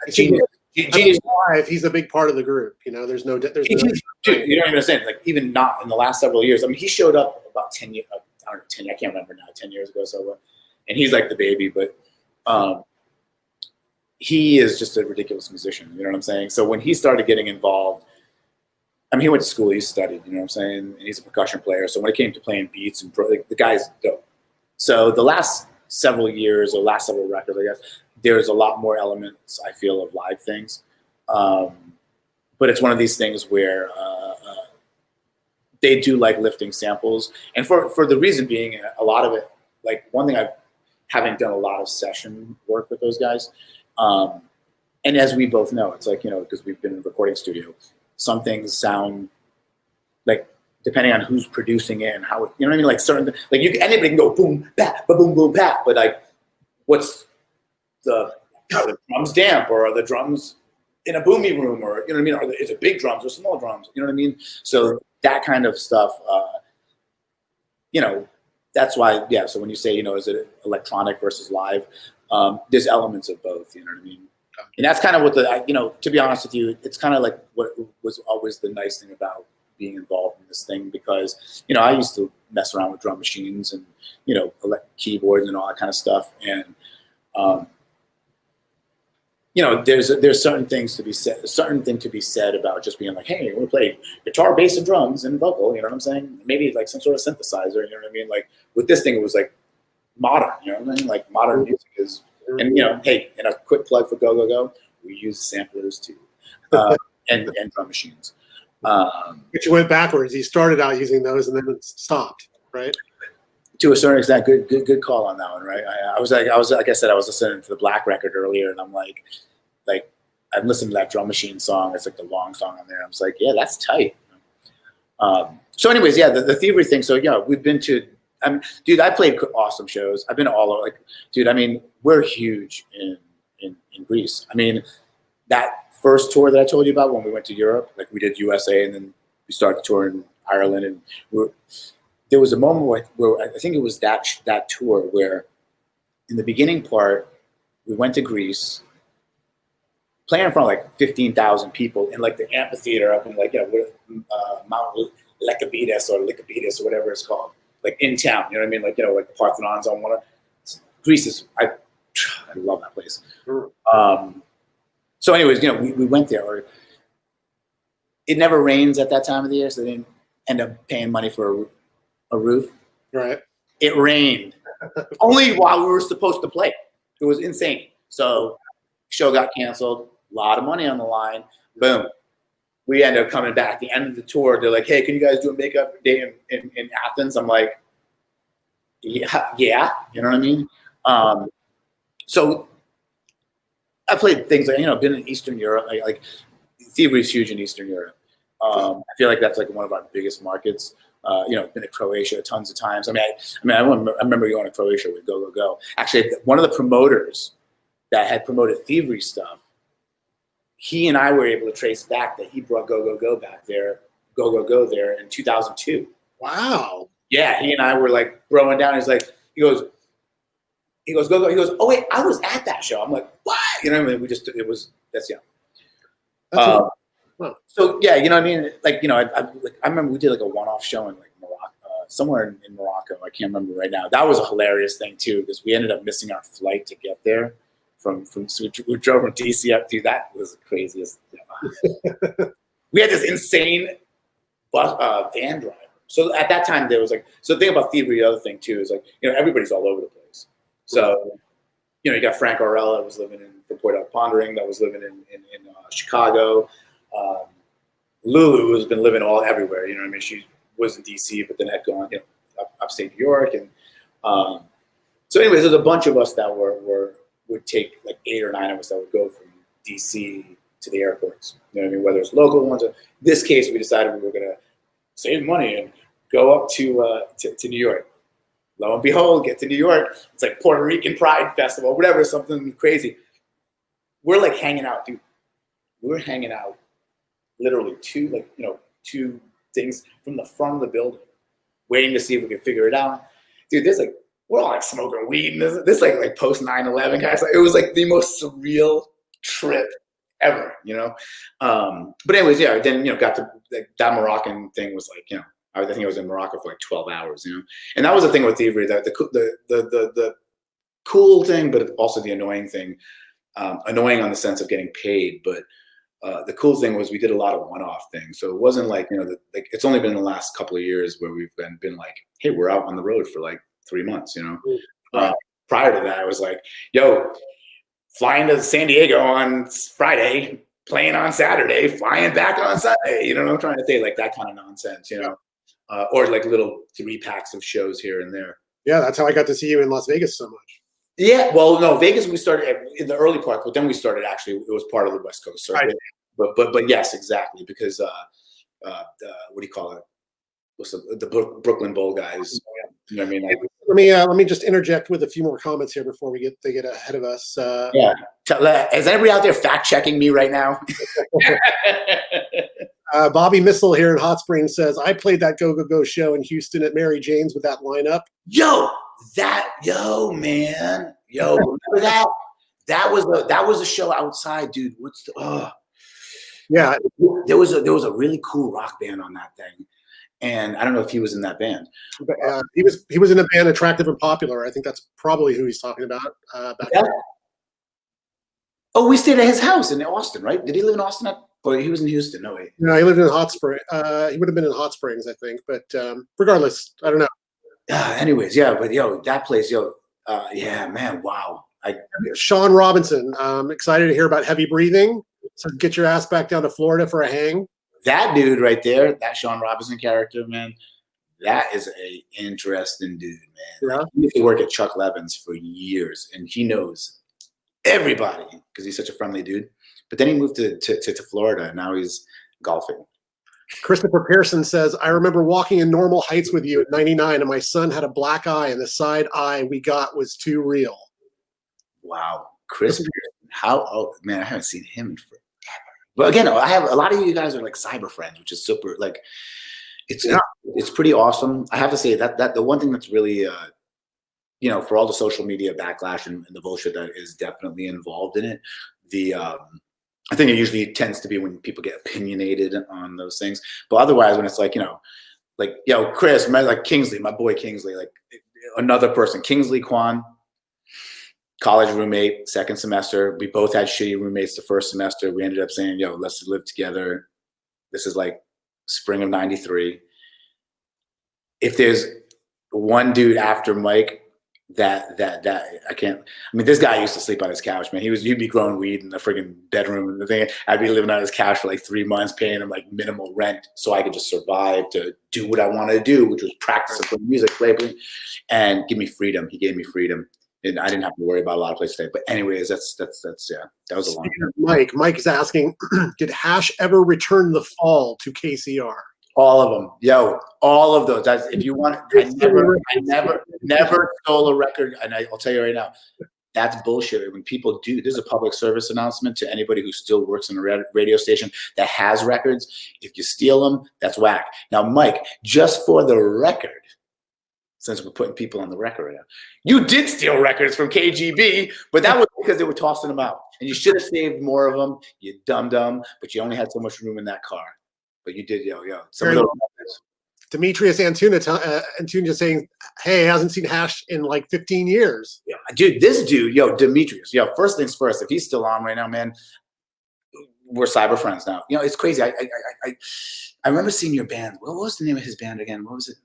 genius. Live, he's a big part of the group. There's no. Dude, you don't even understand. Like even not in the last several years. I mean, he showed up about 10 years. I don't know, 10. I can't remember now. 10 years ago, so. And he's like the baby, but he is just a ridiculous musician. You know what I'm saying? So when he started getting involved. I mean, he went to school, he studied, you know what I'm saying? And he's a percussion player. So when it came to playing beats, and the guy's dope. So the last several years or last several records, I guess, there's a lot more elements, I feel, of live things. But it's one of these things where they do like lifting samples. And for the reason being, a lot of it, like one thing having done a lot of session work with those guys. And as we both know, it's like, because we've been in a recording studio, some things sound like, depending on who's producing it and how it, you know what I mean? Like certain, like anybody can go boom, bat, boom, boom, bat, but like, what's are the drums damp, or are the drums in a boomy room, or you know what I mean? Is it big drums or small drums? You know what I mean? So that kind of stuff, that's why, yeah. So when you say, is it electronic versus live? There's elements of both. You know what I mean? And that's kind of what to be honest with you, it's kind of like what was always the nice thing about being involved in this thing, because, I used to mess around with drum machines and, keyboards and all that kind of stuff. And, there's certain things to be said, about just being like, hey, we play guitar, bass, and drums and vocal, you know what I'm saying? Maybe like some sort of synthesizer, you know what I mean? Like with this thing, it was like modern, you know what I mean? Like modern music is. And hey, and a quick plug for Gogogo, we use samplers too, and drum machines. But you went backwards. You started out using those, and then it stopped, right? To a certain extent, good call on that one, right? I was like I said, I was listening to the Black record earlier, and I'm like I'm listening to that drum machine song. It's like the long song on there. I was like, yeah, that's tight. So, anyways, yeah, the Thievery thing. So, yeah, we've been to. Dude, I played awesome shows. I've been all over. Like, dude, I mean, we're huge in Greece. I mean, that first tour that I told you about when we went to Europe, like we did USA, and then we started the tour in Ireland, and there was a moment where I think it was that tour where, in the beginning part, we went to Greece, playing in front of like 15,000 people in like the amphitheater up in like Mount Lycabidis or whatever it's called. Like in town, you know what I mean? Like, like the Parthenon's on one of Greece is, I love that place. So anyways, we went there, or it never rains at that time of the year. So they didn't end up paying money for a roof. Right. It rained Only while we were supposed to play. It was insane. So show got canceled. A lot of money on the line. Boom. We ended up coming back at the end of the tour. They're like, hey, can you guys do a makeup day in Athens? I'm like, yeah. You know what I mean? So I played things like, been in Eastern Europe. Like Thievery is huge in Eastern Europe. I feel like that's like one of our biggest markets. Been to Croatia tons of times. I remember going to Croatia with Gogogo. Actually, one of the promoters that had promoted Thievery stuff, he and I were able to trace back that he brought Gogogo there in 2002. Wow. Yeah, he and I were like throwing down. He goes, Gogo. He goes, oh wait, I was at that show. I'm like, what? You know what I mean? So yeah, you know what I mean? Like, I remember we did like a one-off show in like Morocco, somewhere in Morocco. I can't remember right now. That was a hilarious thing too, because we ended up missing our flight to get there. So we drove from DC up to that was the craziest. We had this insane van driver. So at that time there was like, so the thing about Thievery, the other thing too is like, everybody's all over the place. So, you got Frank Orella that was living from Port Out Pondering, that was living in Chicago. Lulu has been living everywhere. You know what I mean? She was in DC, but then had gone, upstate New York. And so anyways, there's a bunch of us that would take like 8 or 9 of us that would go from DC to the airports. You know what I mean? Whether it's local ones. In this case, we decided we were going to save money and go up to New York. Lo and behold, get to New York. It's like Puerto Rican Pride Festival, whatever, something crazy. We're like hanging out, dude. We were hanging out literally 2 things from the front of the building, waiting to see if we could figure it out. Dude, we're all like smoking weed. And this like post 9/11 guys. It was like the most surreal trip ever, But anyways, yeah. Then got to that Moroccan thing was like I think I was in Morocco for like 12 hours, And that was the thing with Thievery, that the cool thing, but also the annoying thing. Annoying on the sense of getting paid, but the cool thing was we did a lot of one-off things. So it wasn't like, it's only been the last couple of years where we've been like, hey, we're out on the road for like 3 months, Prior to that, I was like, yo, flying to San Diego on Friday, playing on Saturday, flying back on Sunday. You know what I'm trying to say? Like that kind of nonsense, or like little 3-packs of shows here and there. Yeah, that's how I got to see you in Las Vegas so much. Yeah, well, no, Vegas we started in the early part, but then we started it was part of the West Coast circuit. But yes, exactly, because what do you call it? What's the Brooklyn Bowl guys? You know what I mean? Let me just interject with a few more comments here before they get ahead of us. Yeah, is anybody out there fact checking me right now? Bobby Missile here in Hot Springs says, I played that Go show in Houston at Mary Jane's with that lineup. Man, remember that? That was a show outside, dude. Yeah, there was a really cool rock band on that thing, and I don't know if he was in that band. But, he was in a band, Attractive and Popular. I think that's probably who he's talking about. Oh, we stayed at his house in Austin, right? Did he live in Austin? Or he was in Houston? No, wait. No, he lived in Hot Springs. He would have been in Hot Springs, I think. But regardless, I don't know. Anyways, yeah, but that place, yeah, man, wow. Sean Robinson, I'm excited to hear about Heavy Breathing. So get your ass back down to Florida for a hang. That dude right there, that Sean Robinson character, man, that is a interesting dude, man. Yeah. He used to work at Chuck Levin's for years, and he knows everybody because he's such a friendly dude. But then he moved to Florida, and now he's golfing. Christopher Pearson says, I remember walking in Normal Heights with you at 99, and my son had a black eye, and the side eye we got was too real. Wow. Chris Pearson, man, I haven't seen him in forever. But again, I have a lot of you guys are like cyber friends, which is super, like, it's pretty awesome. I have to say that the one thing that's really, for all the social media backlash and the bullshit that is definitely involved in it, I think it usually tends to be when people get opinionated on those things. But otherwise, when it's like, Chris, like Kingsley, my boy Kingsley, like another person, Kingsley Kwan, college roommate, second semester. We both had shitty roommates the first semester. We ended up saying, let's live together. This is like spring of 93. If there's one dude after Mike that I can't. I mean, this guy used to sleep on his couch, man. He'd be growing weed in the friggin' bedroom and the thing. I'd be living on his couch for like 3 months, paying him like minimal rent so I could just survive to do what I wanted to do, which was practice and play music, play, and give me freedom. He gave me freedom, and I didn't have to worry about a lot of places to stay. But anyways, that's yeah, that was a long time. Mike is asking, did Hash ever return the fall to KCR? All of them, yo, all of those. That's, if you want, I never stole a record, and I'll tell you right now, that's bullshit. When people do, this is a public service announcement to anybody who still works in a radio station that has records. If you steal them, that's whack. Now, Mike, just for the record, since we're putting people on the record right now, you did steal records from KGB, but that was because they were tossing them out, and you should have saved more of them. You dumb, but you only had so much room in that car. But you did, yo. Some of those Demetrius Antuna saying, hey, hasn't seen Hash in like 15 years. Yeah, dude, this dude, Demetrius, first things first, if he's still on right now, man, we're cyber friends now. It's crazy. I remember seeing your band. What was the name of his band again? What was it?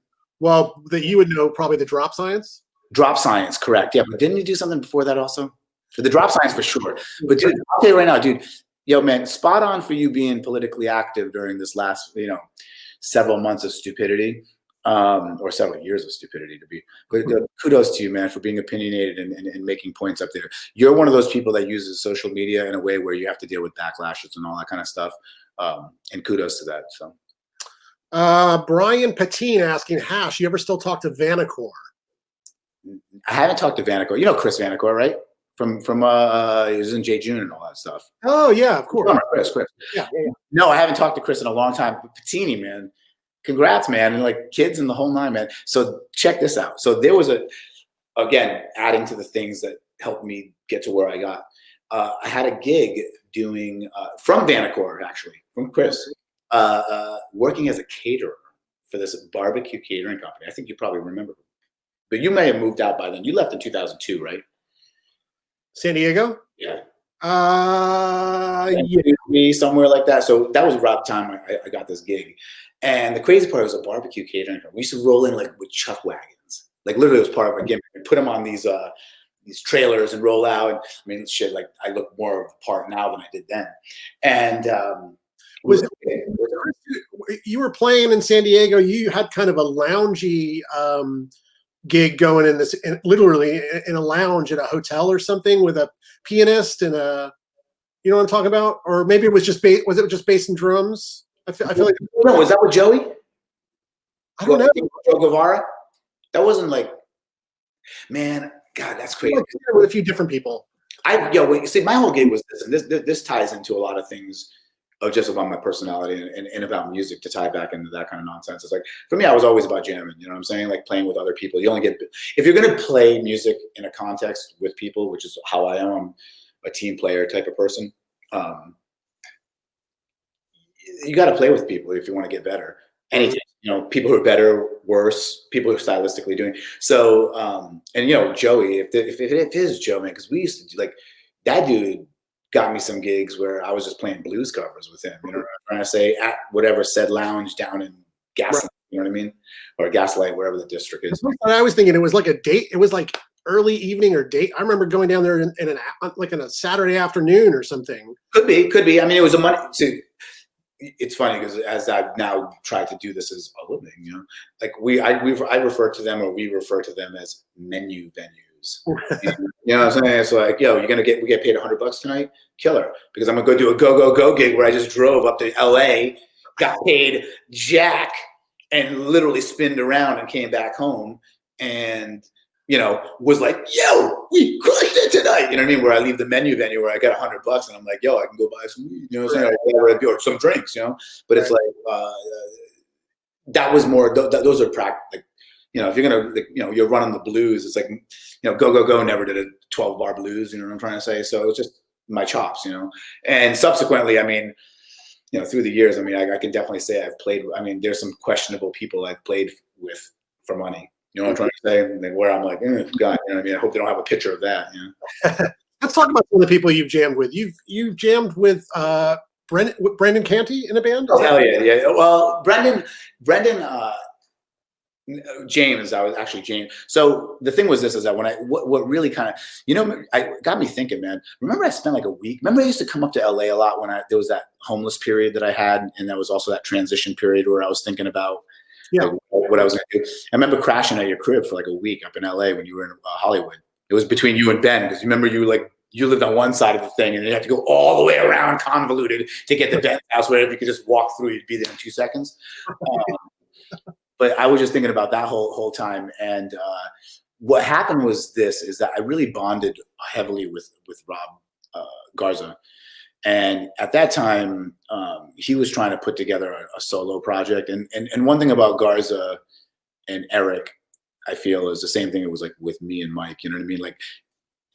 Well, that you would know, probably the Drop Science. Drop Science, correct. Yeah, but didn't you do something before that also? The Drop Science for sure. But dude, I'll tell you right now, dude, yo, man, spot on for you being politically active during this last, several months of stupidity, or several years of stupidity to be. But kudos to you, man, for being opinionated and making points up there. You're one of those people that uses social media in a way where you have to deal with backlashes and all that kind of stuff. And kudos to that. So, Brian Patine asking, Hash, you ever still talk to Vanacore? I haven't talked to Vanacore. You know Chris Vanacore, right? From he was in J. June and all that stuff. Oh yeah, of course. Chris. Yeah. No, I haven't talked to Chris in a long time. But Patini, man, congrats, man, and like kids and the whole nine, man. So check this out. So there was again, adding to the things that helped me get to where I got. I had a gig doing from Vanacore, actually, from Chris, working as a caterer for this barbecue catering company. I think you probably remember, but you may have moved out by then. You left in 2002, right? San Diego? Yeah. Yeah. Somewhere like that. So that was around the time I got this gig. And the crazy part was a barbecue catering. We used to roll in like with chuck wagons. Like literally it was part of our gimmick. We put them on these trailers and roll out. And I mean, shit, like I look more of a part now than I did then. And you were playing in San Diego. You had kind of a loungy gig going literally in a lounge at a hotel or something with a pianist and you know what I'm talking about? Or maybe it was just bass and drums? I feel like no, was that with Joey? I don't know. Joe Guevara? That wasn't like, man, God, that's crazy. With a few different people. See, my whole gig was this, and this ties into a lot of things of just about my personality and about music to tie back into that kind of nonsense. It's like, for me, I was always about jamming, you know what I'm saying? Like playing with other people. You only get, if you're going to play music in a context with people, which is how I am, I'm a team player type of person. You got to play with people if you want to get better. Anything, people who are better, worse, people who are stylistically doing. So, and Joey, if it is Joe, man, because we used to do like, that dude got me some gigs where I was just playing blues covers with him, you know what I'm trying to say, at whatever said lounge down in Gaslight, right. You know what I mean? Or Gaslight, wherever the district is. I was thinking it was like a date. It was like early evening or date. I remember going down there in a Saturday afternoon or something. Could be. I mean, it was a money. See, it's funny because as I've now tried to do this as a living, like I refer to them, or we refer to them as menu venues. You know what I'm saying? It's like, yo, we get paid $100 tonight? Killer. Because I'm gonna go do a Gogogo gig where I just drove up to LA, got paid jack, and literally spinned around and came back home and was like, yo, we crushed it tonight. You know what I mean? Where I leave the menu venue where I got $100 and I'm like, yo, I can go buy some weed, you know what I'm saying? Or some drinks, But it's like that was more those are practical. If you're gonna, you're running the blues, it's like, Go never did a 12-bar blues. You know what I'm trying to say? So it's just my chops, And subsequently, I mean, through the years, I mean, I can definitely say I've played. I mean, there's some questionable people I've played with for money. You know what I'm trying to say? Where I'm like, God, I mean, I hope they don't have a picture of that. Let's talk about some of the people you've jammed with. You've jammed with Brendan Canty in a band. Oh hell yeah. Well, Brendan. James, I was actually James. So the thing was this, is that when what really kind of, I got me thinking, man, remember I spent like a week, remember I used to come up to LA a lot when there was that homeless period that I had. And there was also that transition period where I was thinking about like, what I was going to do. I remember crashing at your crib for like a week up in LA when you were in Hollywood. It was between you and Ben, because you remember you lived on one side of the thing and you had to go all the way around convoluted to get to Ben's house, where if you could just walk through, you'd be there in 2 seconds. But I was just thinking about that whole time. And what happened was this, is that I really bonded heavily with Rob Garza. And at that time, he was trying to put together a solo project. And one thing about Garza and Eric, I feel, is the same thing it was like with me and Mike, you know what I mean? Like,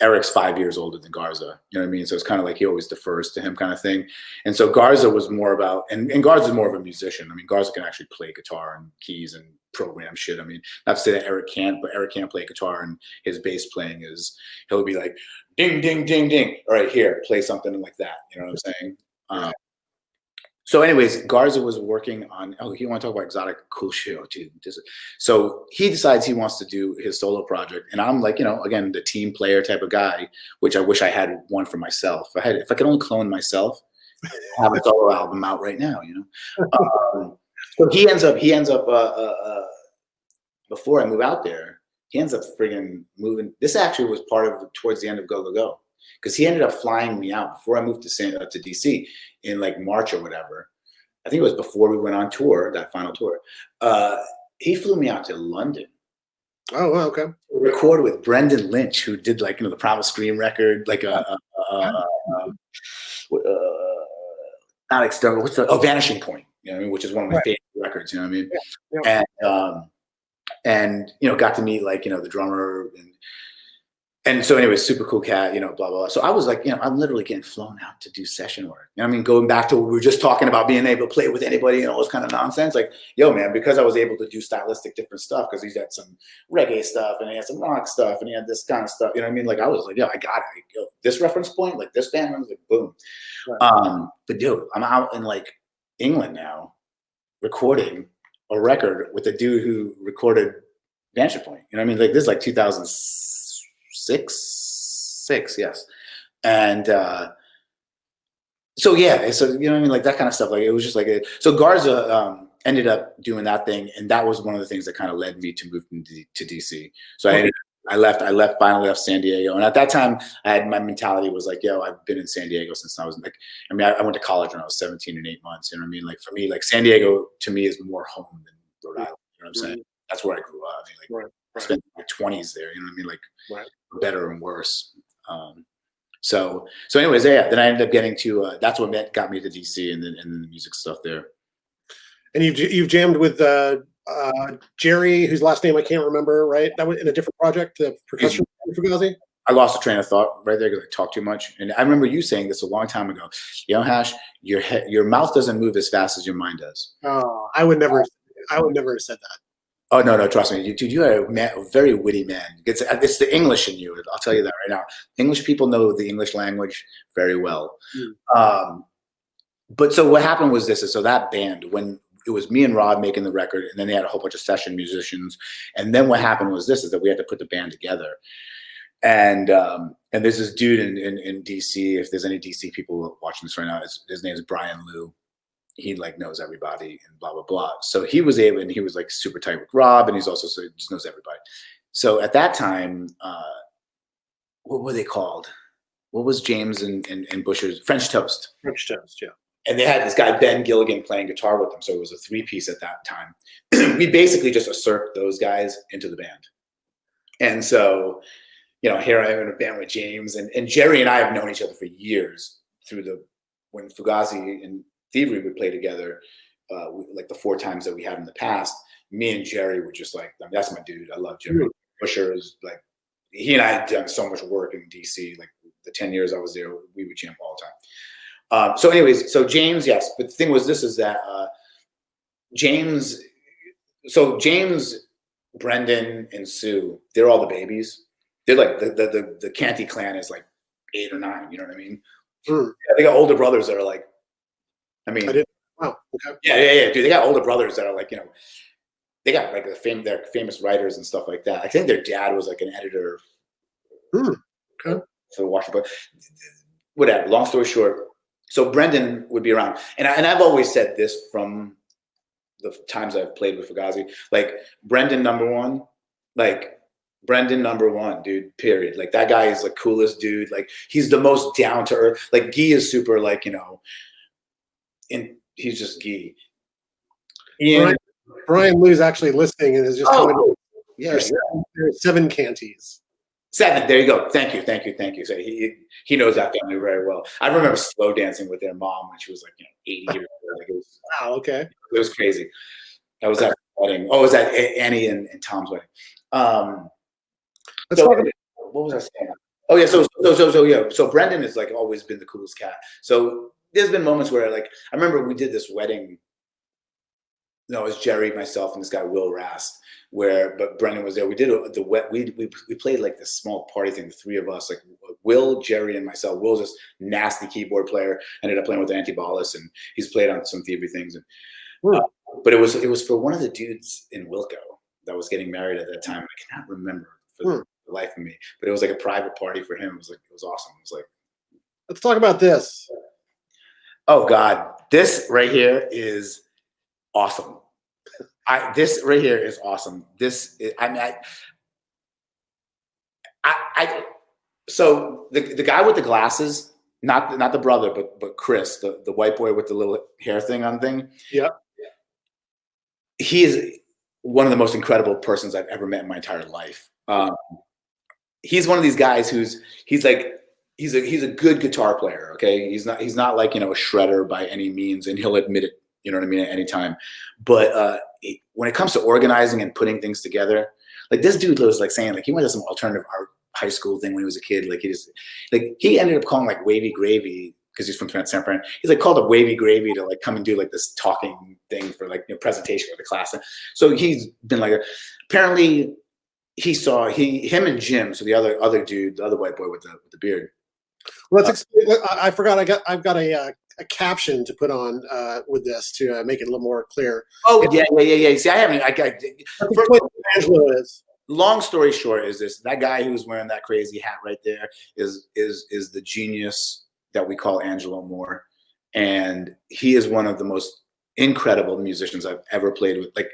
Eric's 5 years older than Garza, you know what I mean? So it's kind of like he always defers to him kind of thing. And so Garza was more about, and Garza's more of a musician. I mean, Garza can actually play guitar and keys and program shit. I mean, not to say that Eric can't, but Eric can't play guitar, and his bass playing is, he'll be like, ding, ding, ding, ding. All right, here, play something like that. You know what I'm saying? So anyways, Garza was working on, he want to talk about exotic cool shit too. So he decides he wants to do his solo project. And I'm like, again, the team player type of guy, which I wish I had one for myself. If I could only clone myself, I'd have a solo album out right now, So he ends up before I move out there, he ends up friggin' moving. This actually was towards the end of Gogogo, because he ended up flying me out before I moved to DC in like March or whatever. I think it was before we went on tour, that final tour. He flew me out to London. Oh, wow, okay. Recorded with Brendan Lynch, who did like the Primal Scream record, like not external. Vanishing Point, which is one of my favorite records. You know what I mean? Yeah. And got to meet like the drummer and so anyway, super cool cat, blah, blah, blah. So I was like, I'm literally getting flown out to do session work. You know what I mean? Going back to what we were just talking about, being able to play with anybody and all this kind of nonsense. Like, yo, man, because I was able to do stylistic different stuff, because he's had some reggae stuff and he had some rock stuff and he had this kind of stuff. You know what I mean? Like, I was like, yo, I got it. Yo, this reference point, like this band, I was like, boom. Right. But dude, I'm out in like England now recording a record with a dude who recorded Vanishing Point. You know what I mean? Like, this is like 2006, yes. And so yeah, so you know what I mean, like that kind of stuff. Like, it was just like so Garza ended up doing that thing, and that was one of the things that kind of led me to move to DC. So I finally left San Diego, and at that time my mentality was like, yo, I've been in San Diego since I was like, I went to college when I was 17 and 8 months. You know what I mean? Like, for me, like San Diego to me is more home than Rhode Island. You know what I'm saying? That's where I grew up. I mean, like, I spent my 20s there. You know what I mean? Like, better and worse. So anyways, yeah. Then I ended up getting to that's what got me to DC, and then the music stuff there. And you've jammed with Jerry, whose last name I can't remember. Right, that was in a different project, the percussion Fugazi. I lost a train of thought right there because I talked too much. And I remember you saying this a long time ago. Hash, your mouth doesn't move as fast as your mind does. Oh, I would never have said that. Oh, no, trust me. Dude, you are a very witty man. It's the English in you. I'll tell you that right now. English people know the English language very well. But so what happened was this. So that band, when it was me and Rod making the record, and then they had a whole bunch of session musicians. And then what happened was this, is that we had to put the band together. And there's this dude in DC, if there's any DC people watching this right now, his name is Brian Liu. He like knows everybody and blah, blah, blah. So he was able, and he was like super tight with Rob, and he's also, so he just knows everybody. So at that time, what were they called? What was James and Bush's French Toast? French Toast, yeah. And they had this guy, Ben Gilligan, playing guitar with them. So it was a 3-piece at that time. We basically just usurped those guys into the band. And so, here I am in a band with James, and Jerry and I have known each other for years when Fugazi and Thievery would play together, like the 4 times that we had in the past. Me and Jerry were just like, that's my dude. I love Jerry. Busher is like, he and I had done so much work in DC. Like the 10 years I was there, we would jam all the time. So anyways, so James, yes. But the thing was this, is that James, Brendan, and Sue, they're all the babies. They're like the Canty clan is like 8 or 9. You know what I mean? Yeah, they got older brothers that are like, I mean, I didn't. Wow. Okay. Yeah, dude. They got older brothers that are like, they got like they're famous writers and stuff like that. I think their dad was like an editor Okay. for Washington. But whatever. Long story short, so Brendan would be around, and I've always said this from the times I've played with Fugazi, like Brendan number one, dude, period. Like that guy is the coolest dude. Like he's the most down to earth. Like Guy is super, like, you know, and he's just Guy. Brian Lou's actually listening and is just oh, yeah, there's 7 Canties. 7. There you go. Thank you. So he knows that family very well. I remember slow dancing with their mom when she was like, 80 years old. Like wow. Okay. It was crazy. I was at wedding. Oh, it was at Annie and Tom's wedding. Let's talk about. What was I saying? Oh yeah. So Brendan has like always been the coolest cat. So there's been moments where like I remember we did this wedding. It was Jerry, myself, and this guy Will Rast. But Brendan was there. We did we played like this small party thing, the 3 of us, like Will, Jerry, and myself. Will's this nasty keyboard player. Ended up playing with Antibalas, and he's played on some Thievery things. And, but it was for one of the dudes in Wilco that was getting married at that time. I cannot remember for the life of me. But it was like a private party for him. It was awesome. It was like, let's talk about this. Oh God, this right here is awesome. This right here is awesome. So the guy with the glasses, not the brother, but Chris, the white boy with the little hair thing on thing. Yeah. He is one of the most incredible persons I've ever met in my entire life. He's one of these guys he's a good guitar player. Okay. He's not like, a shredder by any means, and he'll admit it, you know what I mean, at any time. But when it comes to organizing and putting things together, like this dude was like saying, like he went to some alternative art high school thing when he was a kid. Like he ended up calling like Wavy Gravy, because he's from San Fran. He's like called up Wavy Gravy to like come and do like this talking thing for like presentation for the class. So he's been like apparently he saw him and Jim, so the other dude, the other white boy with the beard. Let's explain. I forgot. I've got a caption to put on with this to make it a little more clear. Oh yeah. See, I haven't. Angelo is. Long story short, is that guy who's wearing that crazy hat right there is the genius that we call Angelo Moore, and he is one of the most incredible musicians I've ever played with. Like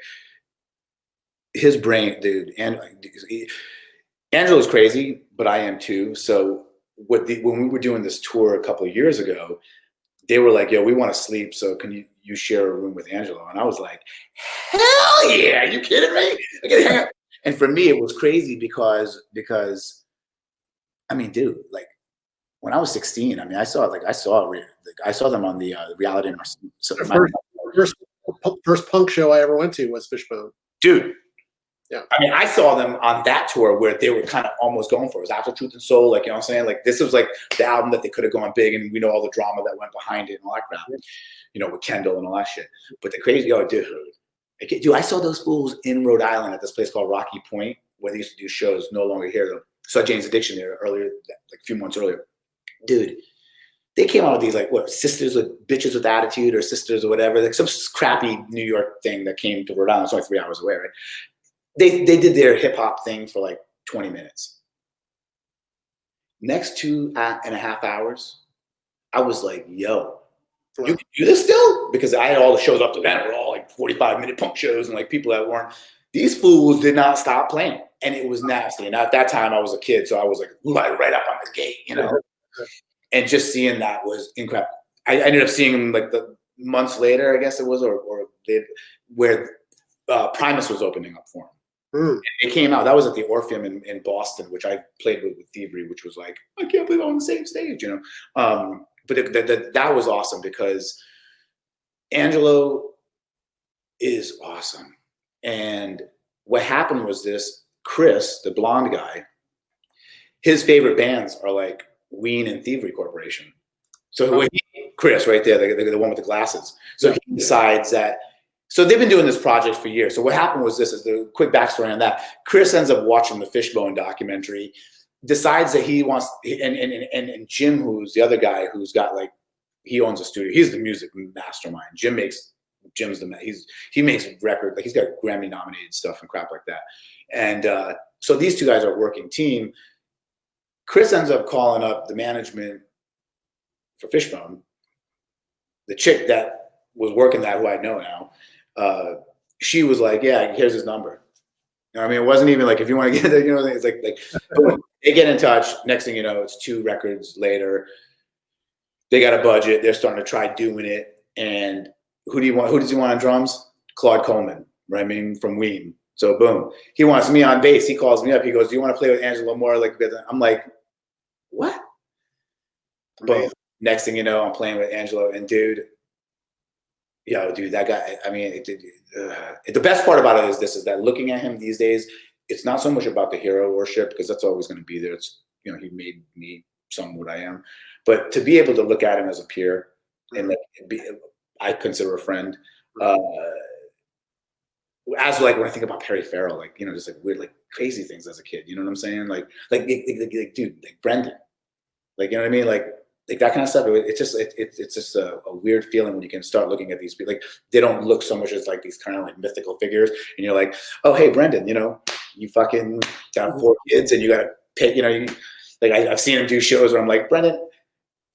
his brain, dude, and Angelo's crazy, but I am too. So when we were doing this tour a couple of years ago, they were like, "Yo, we want to sleep, so can you share a room with Angelo?" And I was like, "Hell yeah! Are you kidding me? I can hang out." And for me, it was crazy because I mean, dude, like when I was 16, I mean, I saw them on the reality. First punk show I ever went to was Fishbone. Dude. Yeah. I mean, I saw them on that tour where they were kind of almost going for it. It was after Truth and Soul, like, you know what I'm saying? Like, this was like the album that they could have gone big, and we know all the drama that went behind it and all that crap, with Kendall and all that shit. But the crazy, dude, I saw those fools in Rhode Island at this place called Rocky Point, where they used to do shows, no longer here, though. Saw Jane's Addiction there earlier, like a few months earlier. Dude, they came out with these, like, sisters with bitches with attitude, or sisters or whatever, like some crappy New York thing that came to Rhode Island. It's only 3 hours away, right? They did their hip hop thing for like 20 minutes. Next 2.5 hours, I was like, "Yo, you can do this still?" Because I had all the shows up to then were all like 45-minute punk shows, and like people that weren't. These fools did not stop playing, and it was nasty. And at that time, I was a kid, so I was like right up on the gate, And just seeing that was incredible. I ended up seeing them like the months later, I guess it was, where Primus was opening up for them. And they came out. That was at the Orpheum in Boston, which I played with Thievery, which was like, I can't believe I'm on the same stage, But that was awesome because Angelo is awesome. And what happened was this: Chris, the blonde guy, his favorite bands are like Ween and Thievery Corporation. So Chris, right there, the one with the glasses. So he decides that. So they've been doing this project for years. So what happened was this: is the quick backstory on that. Chris ends up watching the Fishbone documentary, decides that he wants, and Jim, who's the other guy who's got he owns a studio. He's the music mastermind. Jim makes Jim's he makes record, like he's got Grammy nominated stuff and crap like that. And so these two guys are a working team. Chris ends up calling up the management for Fishbone. The chick that was working that, who I know now, she was like, yeah, here's his number. You know what I mean? It wasn't even like, if you want to get it, you know, it's like they get in touch. Next thing you know, it's 2 records later. They got a budget. They're starting to try doing it. And who does he want on drums? Claude Coleman, right? I mean, from Ween. So boom, he wants me on bass. He calls me up. He goes, do you want to play with Angelo more? Like, I'm like, what? Boom. Next thing you know, I'm playing with Angelo, and dude, that guy, I mean, the best part about it is that looking at him these days, it's not so much about the hero worship, because that's always going to be there. It's, you know, he made me some what I am, but to be able to look at him as a peer and I consider a friend, as like when I think about Perry Farrell, like, you know, just like weird, like crazy things as a kid, you know what I'm saying? Like dude, like Brendan, like, you know what I mean? Like that kind of stuff. It's just a weird feeling when you can start looking at these people. Like, they don't look so much as like these kind of like mythical figures, and you're like, oh, hey, Brendan, you know, you fucking got 4 kids and you got to pay, you know, like I've seen him do shows where I'm like, Brendan,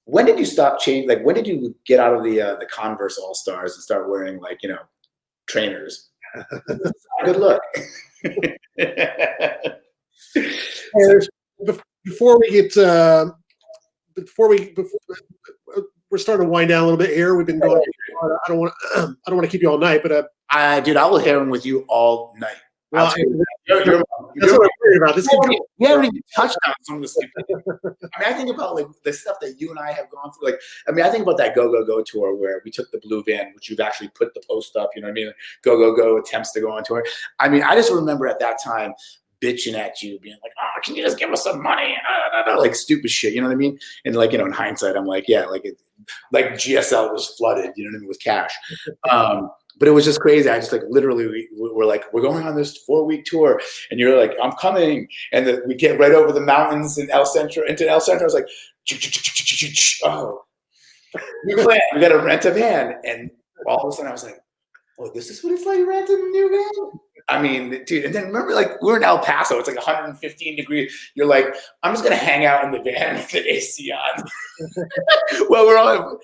when did you stop changing? Like, when did you get out of the Converse All Stars and start wearing, like, you know, trainers? Good look. Before we're starting to wind down a little bit here. We've been going. I don't want to keep you all night, but dude, I will hear him with you all night. Well, that's what I'm worried about. We haven't even touched on some of the stuff. I mean, I think about like the stuff that you and I have gone through. Like, I mean, I think about that Gogogo tour where we took the blue van, which you've actually put the post up. You know what I mean? Gogogo attempts to go on tour. I mean, I just remember at that time bitching at you, being like, "Oh, can you just give us some money?" Like stupid shit. You know what I mean? And like, you know, in hindsight, I'm like, yeah, like GSL was flooded. You know what I mean, with cash. But it was just crazy. I just like literally we're like, we're going on this 4-week tour, and you're like, I'm coming, and we get right over the mountains in El Centro. I was like, oh, we got to rent a van, and all of a sudden I was like, oh, this is what it's like renting a new van. I mean, dude, and then remember, like, we're in El Paso. It's like 115 degrees. You're like, I'm just gonna hang out in the van with the AC on. Well, we're all.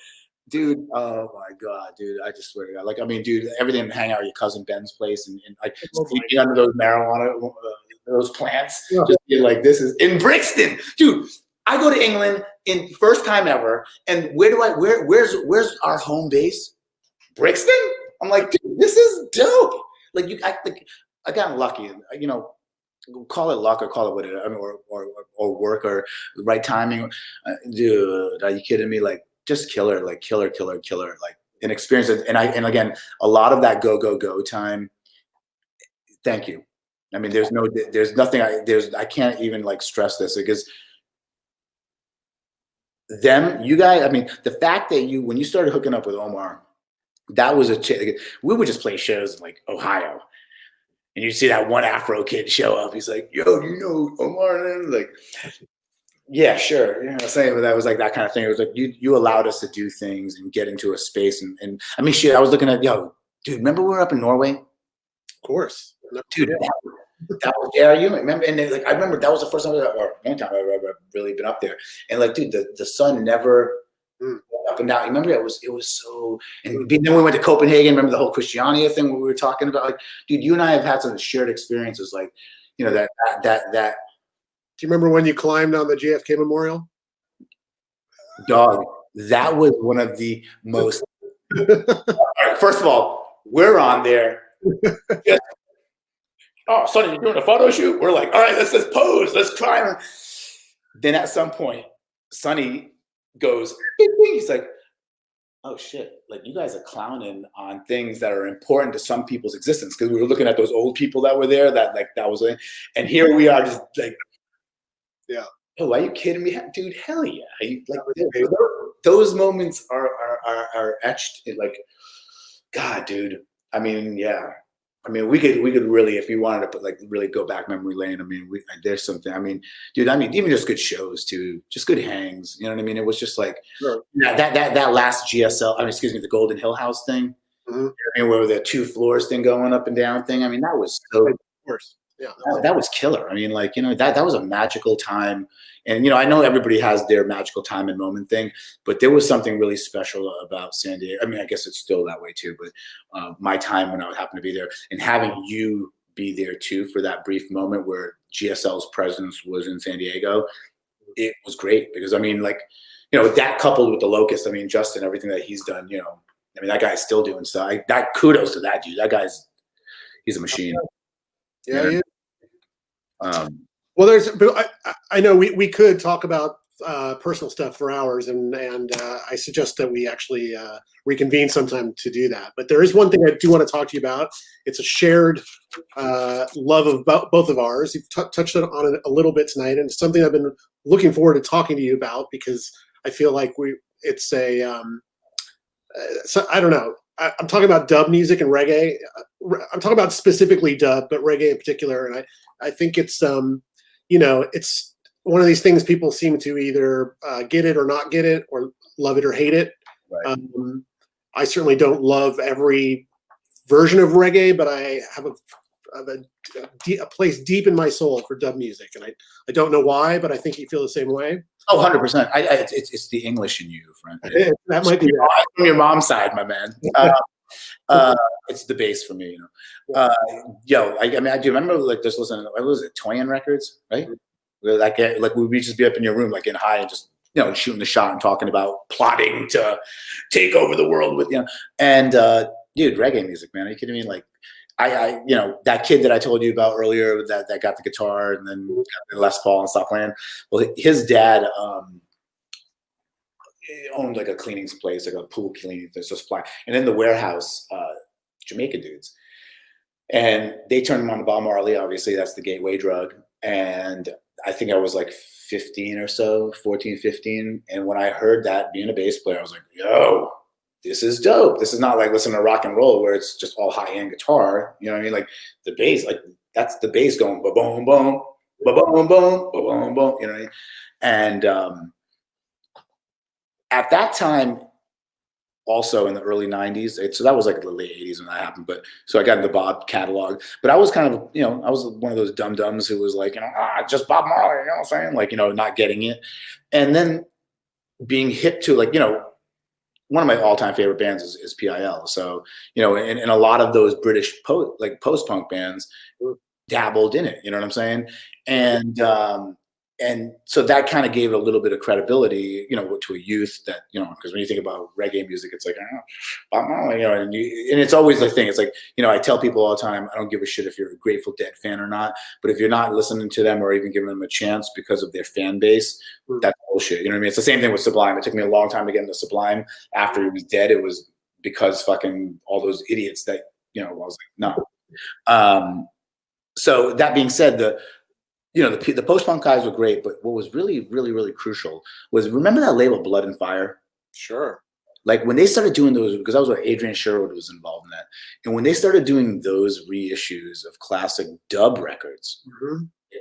Dude, oh my God, dude! I just swear to God, like, I mean, dude, everything to hang out at your cousin Ben's place and like sleeping under those marijuana, those plants. Yeah. Just being like, this is in Brixton, dude. I go to England in first time ever, and where's our home base? Brixton. I'm like, dude, this is dope. Like, I got lucky, you know. Call it luck or call it whatever, I mean, or work or the right timing. Dude, are you kidding me? Like, just killer, like killer, like an experience. And again, a lot of that go time. Thank you. I mean, there's nothing. I can't even like stress this, because you guys. I mean, the fact that when you started hooking up with Omar, that was we would just play shows in like Ohio. And you see that one Afro kid show up. He's like, yo, do you know Omar? Like, yeah, sure. You know what I'm saying? But that was like that kind of thing. It was like you allowed us to do things and get into a space. And I mean, shit, I was looking at, dude, remember we were up in Norway? Of course. Dude, that was, yeah, you remember? And then, like, I remember that was the first time, or one time I've ever really been up there. And like, dude, the sun never up and down. Remember, it was so. And then we went to Copenhagen. Remember the whole Christiania thing we were talking about? Like, dude, you and I have had some shared experiences. Like, you know, that. Do you remember when you climbed on the JFK Memorial? Dog, that was one of the most. First of all, we're on there. Oh, Sonny, you're doing a photo shoot? We're like, all right, let's pose. Let's climb. Then at some point, Sonny goes, bing, bing. He's like, oh shit, like, you guys are clowning on things that are important to some people's existence, because we were looking at those old people that were there that was it. And here we are just like, yeah. Oh, are you kidding me? Dude, hell yeah. Like, those moments are etched in, like, God, dude. I mean, yeah. I mean, we could really, if you wanted to put, like, really go back memory lane. I mean, there's something. I mean, dude. I mean, even just good shows too, just good hangs. You know what I mean? It was just like, sure. that last GSL. I mean, excuse me, the Golden Hill House thing. Mhm. I mean, where the 2 floors thing going up and down thing. I mean, that was so. Of course. Yeah. That was killer. I mean, like, that was a magical time. And, I know everybody has their magical time and moment thing, but there was something really special about San Diego. I mean, I guess it's still that way too, but my time when I happened to be there and having you be there too for that brief moment where GSL's presence was in San Diego, it was great because, I mean, like, that coupled with the Locust, I mean, Justin, everything that he's done, I mean, that guy's still doing stuff. That kudos to that dude. That he's a machine. Yeah. Well, I know we could talk about personal stuff for hours, and I suggest that we actually reconvene sometime to do that. But there is one thing I do want to talk to you about. It's a shared love of both of ours. You've touched on it a little bit tonight, and it's something I've been looking forward to talking to you about because I feel like it's a so I don't know. I'm talking about dub music and reggae. I'm talking about specifically dub, but reggae in particular. And I think it's, it's one of these things people seem to either get it or not get it, or love it or hate it. Right. I certainly don't love every version of reggae, but I have a place deep in my soul for dub music. And I don't know why, but I think you feel the same way. Oh, 100%. It's the English in you, friend. That might be from your mom's side, my man. It's the bass for me, I mean, I do remember like just listening. What was it, Toyin Records, right? Like we'd just be up in your room, like in high, and just shooting the shot and talking about plotting to take over the world with And dude, reggae music, man. Are you kidding me? Like I that kid that I told you about earlier that got the guitar and then got the Les Paul and stopped playing. Well, his dad owned like a cleaning place, like a pool cleaning supply, and in the warehouse, Jamaican dudes, and they turned him on to Bob Marley. Obviously, that's the gateway drug. And I think I was like 15 or so, 14, 15, and when I heard that, being a bass player, I was like, yo, this is dope. This is not like listening to rock and roll where it's just all high-end guitar. You know what I mean? Like the bass, like that's the bass going ba-boom, boom, ba-boom, boom, ba-boom, boom. You know what I mean? And at that time, also in the early 90s, so that was like the late 80s when that happened. But so I got into Bob catalog. But I was kind of, I was one of those dum-dums who was like, just Bob Marley, you know what I'm saying? Like, not getting it. And then being hip to like, one of my all-time favorite bands is PIL. So, and a lot of those British post-punk bands dabbled in it, you know what I'm saying? And so that kind of gave it a little bit of credibility, to a youth that, because when you think about reggae music, it's like, Bob Marley, and it's always the thing. It's like, I tell people all the time, I don't give a shit if you're a Grateful Dead fan or not, but if you're not listening to them or even giving them a chance because of their fan base, that's bullshit. You know what I mean? It's the same thing with Sublime. It took me a long time to get into Sublime. After he was dead, it was because fucking all those idiots that, I was like, no. So that being said, the post-punk guys were great, but what was really, really, really crucial was, remember that label Blood and Fire? Sure. Like when they started doing those, because that was where Adrian Sherwood was involved in that. And when they started doing those reissues of classic dub records,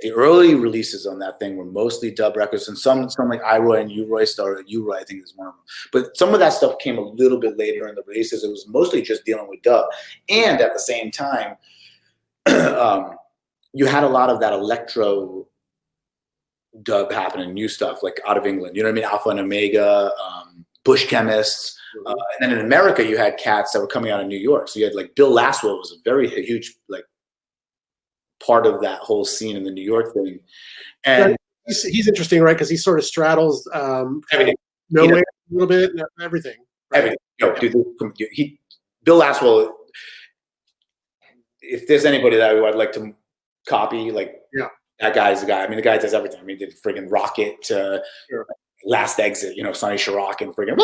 the early releases on that thing were mostly dub records, and some like iRoy and U-Roy started. U-Roy, I think, is one of them. But some of that stuff came a little bit later in the releases. It was mostly just dealing with dub. And at the same time, you had a lot of that electro dub happening, new stuff like out of England. You know what I mean? Alpha and Omega, Bush Chemists. And then in America, you had cats that were coming out of New York. So you had like Bill Laswell was a very huge like part of that whole scene in the New York thing. And he's interesting, right? Because he sort of straddles everything. No way a little bit and everything. Right? Everything. Bill Laswell. If there's anybody that I'd like to copy, like that guy's the guy. I mean, the guy does everything. I mean, he did friggin' Rocket to Last Exit, Sonny Chirac and friggin'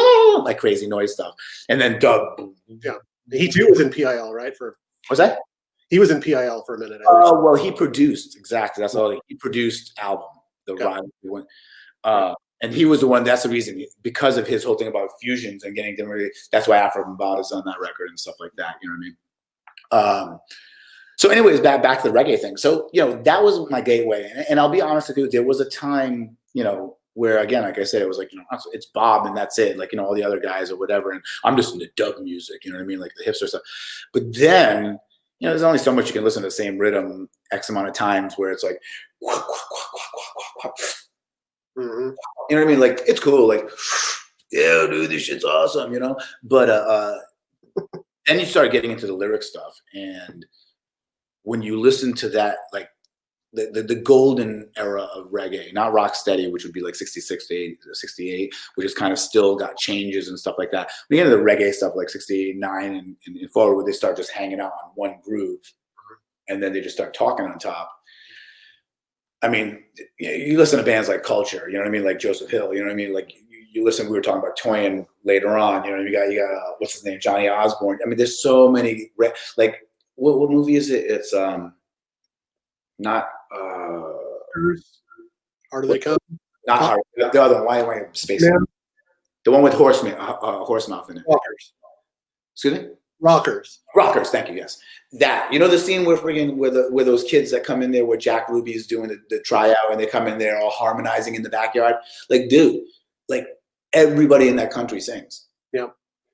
like crazy noise stuff. And then dub. Yeah. He too was in PIL, right? What's that? He was in PIL for a minute. Oh, well, he produced, exactly. That's all. He produced album, the Rhyme one. And he was the one, that's the reason, because of his whole thing about fusions and getting them ready. That's why Afro Bombada's on that record and stuff like that. You know what I mean? So anyways, back to the reggae thing. So, that was my gateway. And I'll be honest with you, there was a time, where again, like I said, it was like, it's Bob and that's it. Like, all the other guys or whatever. And I'm just into dub music, you know what I mean? Like the hipster stuff. But then, there's only so much you can listen to the same rhythm X amount of times where it's like, Mm-hmm. you know what I mean? Like, it's cool. Like, yeah, dude, this shit's awesome, But then you start getting into the lyric stuff. And when you listen to that, like, the golden era of reggae, not rock steady, which would be like 66 to 80, 68, which is kind of still got changes and stuff like that. When you get into the reggae stuff like 68, 9 and forward, where they start just hanging out on one groove and then they just start talking on top. I mean, you listen to bands like Culture, you know what I mean? Like Joseph Hill, you know what I mean? Like you listen, we were talking about Toyin later on, you got what's his name? Johnny Osborne. I mean, there's so many, like, what movie is it? It's, not Harder They Come. Not hard. The other one. Why am I spacing? Yeah. The one with horse mouth in it. Rockers. Excuse me. Rockers. Thank you. Yes. That, the scene where where those kids that come in there where Jack Ruby's doing the tryout and they come in there all harmonizing in the backyard. Like, dude, like everybody in that country sings. Yeah.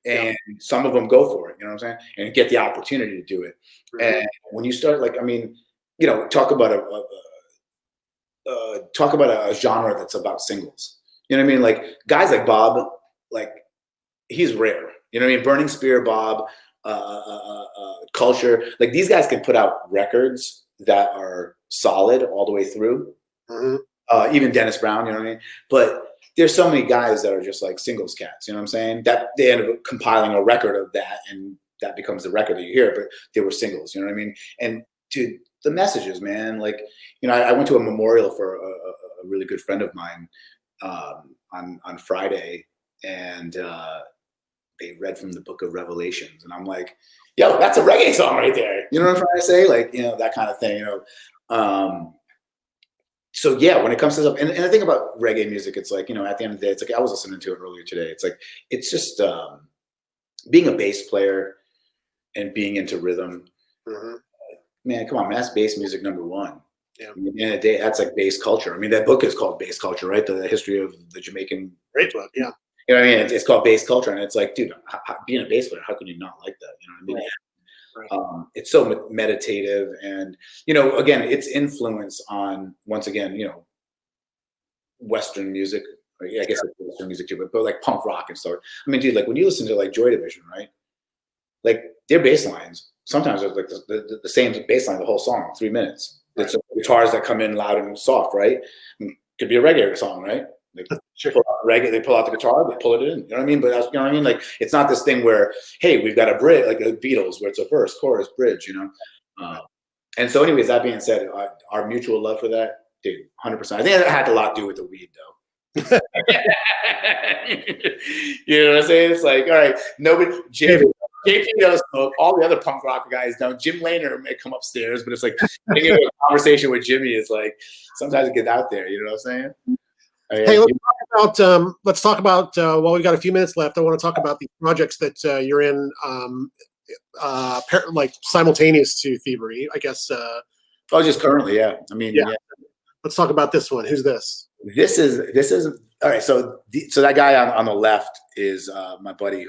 And some of them go for it. You know what I'm saying? And get the opportunity to do it. Mm-hmm. And when you start, like, I mean, talk about a genre that's about singles. You know what I mean? Like guys like Bob, like he's rare. You know what I mean? Burning Spear, Bob, Culture. Like these guys can put out records that are solid all the way through. Mm-hmm. Even Dennis Brown, you know what I mean? But there's so many guys that are just like singles cats. You know what I'm saying? That they end up compiling a record of that, and that becomes the record that you hear. But they were singles. You know what I mean? And dude, the messages, man. Like, I went to a memorial for a really good friend of mine on Friday, and they read from the Book of Revelations, and I'm like, yo, that's a reggae song right there. You know what I'm trying to say? Like, that kind of thing. So yeah, when it comes to stuff, and the thing about reggae music, it's like, at the end of the day, it's like I was listening to it earlier today. It's like it's just being a bass player and being into rhythm. Mm-hmm. Man, come on, man, that's bass music number one. Yeah. At the end of the day, that's like bass culture. I mean, that book is called Bass Culture, right? The history of the Jamaican. Great book, yeah. You know what I mean? It's called Bass Culture, and it's like, dude, being a bass player, how can you not like that? You know what I mean? Right. It's so meditative, and again, its influence on, once again, Western music. I guess it's Western music too, but like punk rock and stuff. I mean, dude, like when you listen to like Joy Division, right? Like their bass lines, sometimes it's like the same bass line the whole song, 3 minutes. Right. It's guitars that come in loud and soft, right? Could be a reggae song, right? Like Sure. reggae, they pull out the guitar, they pull it in. You know what I mean? But you know what I mean? Like it's not this thing where, hey, we've got a bridge, like the Beatles, where it's a verse, chorus, bridge. And so, anyways, that being said, our mutual love for that, dude, 100%. I think that had a lot to do with the weed, though. You know what I'm saying? It's like, all right, nobody, JP does smoke. All the other punk rock guys don't. Jim Laner may come upstairs, but it's like a conversation with Jimmy is like sometimes it gets out there. You know what I'm saying? Hey, let's talk about. While we've got a few minutes left, I want to talk about the projects that you're in, like simultaneous to Thievery, I guess. Just currently, yeah. I mean, yeah. Let's talk about this one. Who's this? This is all right. So that guy on the left is my buddy.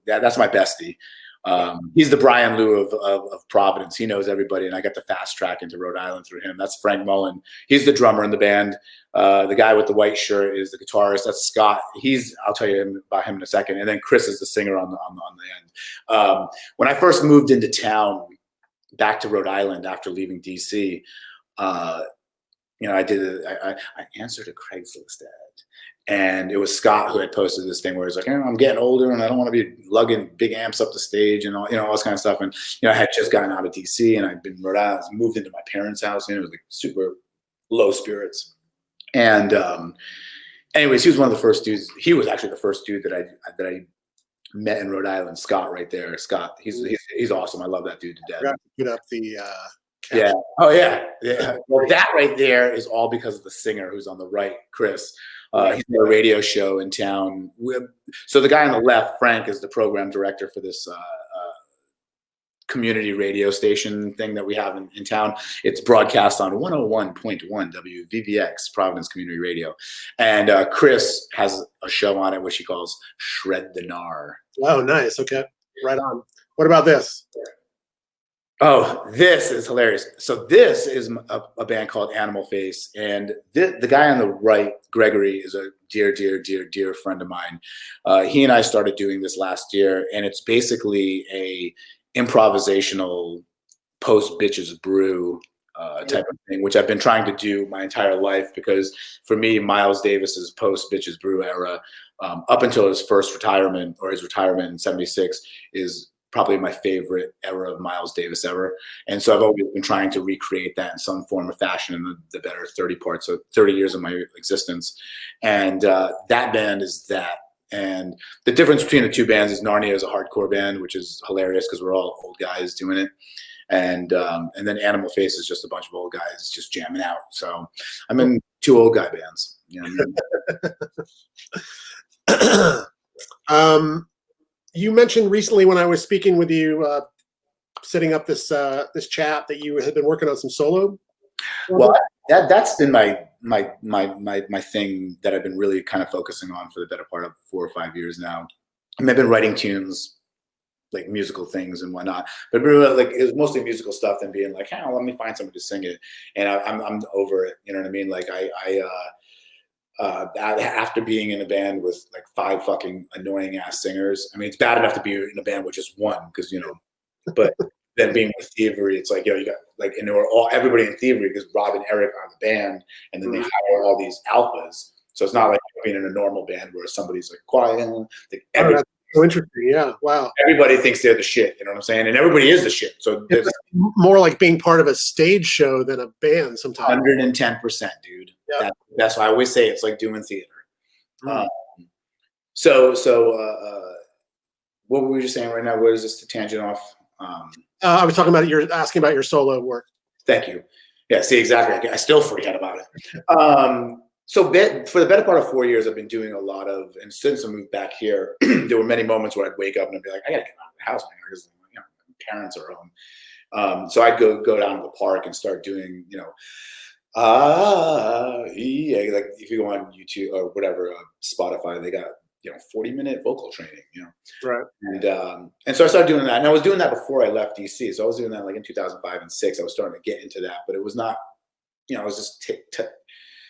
That's my bestie. He's the Brian Liu of Providence. He knows everybody, and I got the fast track into Rhode Island through him. That's Frank Mullen. He's the drummer in the band. The guy with the white shirt is the guitarist. That's Scott. I'll tell you about him in a second. And then Chris is the singer on the end. When I first moved into town, back to Rhode Island after leaving DC, I answered a Craigslist ad, and it was Scott who had posted this thing where he's like, I'm getting older and I don't want to be lugging big amps up the stage and all this kind of stuff. And I had just gotten out of DC and I'd been in Rhode Island, moved into my parents' house, it was like super low spirits. And anyways, he was one of the first dudes. He was actually the first dude that I met in Rhode Island. Scott, right there. Scott, he's awesome. I love that dude to death. Put up the. Yeah. Oh, yeah. Well, that right there is all because of the singer who's on the right, Chris. He's got a radio show in town. So the guy on the left, Frank, is the program director for this community radio station thing that we have in town. It's broadcast on 101.1 WVVX, Providence Community Radio. And Chris has a show on it which he calls Shred the Gnar. Oh, nice. Okay. Right on. What about this? Oh, this is hilarious. So this is a band called Animal Face. And the guy on the right, Gregory, is a dear, dear, dear, dear friend of mine. He and I started doing this last year, and it's basically a improvisational post bitches brew type of thing, which I've been trying to do my entire life, because for me, Miles Davis's post bitches brew era, up until his first retirement, or his retirement in '76, is probably my favorite era of Miles Davis ever. And so I've always been trying to recreate that in some form or fashion in the better 30 years of my existence. And that band is that. And the difference between the two bands is Narnia is a hardcore band, which is hilarious because we're all old guys doing it. And then Animal Face is just a bunch of old guys just jamming out. So I'm in two old guy bands. You know what I mean? You mentioned recently when I was speaking with you, setting up this chat, that you had been working on some solo. Well, that's been my thing that I've been really kind of focusing on for the better part of 4 or 5 years now. I mean, I've been writing tunes, like musical things and whatnot, but really, like, it was mostly musical stuff than being like, hey, let me find somebody to sing it. And I'm over it. You know what I mean? Like after being in a band with like 5 fucking annoying ass singers, I mean, it's bad enough to be in a band with just one, because, you know, but then being with Thievery, it's like, yo, you got like, and they were everybody in Thievery, because Rob and Eric are the band, and then they hire all these alphas. So it's not like being in a normal band where somebody's like quiet. Like That's so interesting. Yeah. Wow. Everybody thinks they're the shit. You know what I'm saying? And everybody is the shit. So it's more like being part of a stage show than a band sometimes. 110%, dude. Yeah. That's why I always say it's like doing theater. Mm. So what were we just saying right now? Where is this to tangent off? I was talking about you're asking about your solo work. Thank you. Yeah, see, exactly. I still forget about it. So for the better part of 4 years, I've been doing a lot of, and since I moved back here, there were many moments where I'd wake up and I'd be like, I gotta get out of the house now, because, you know, my parents are home. So I'd go down to the park and start doing, you know, yeah, like if you go on YouTube or whatever, Spotify, they got, you know, 40-minute vocal training, you know. Right. And so I started doing that, and I was doing that before I left DC. So I was doing that like in 2005 and 2006. I was starting to get into that, but it was not, you know, I was just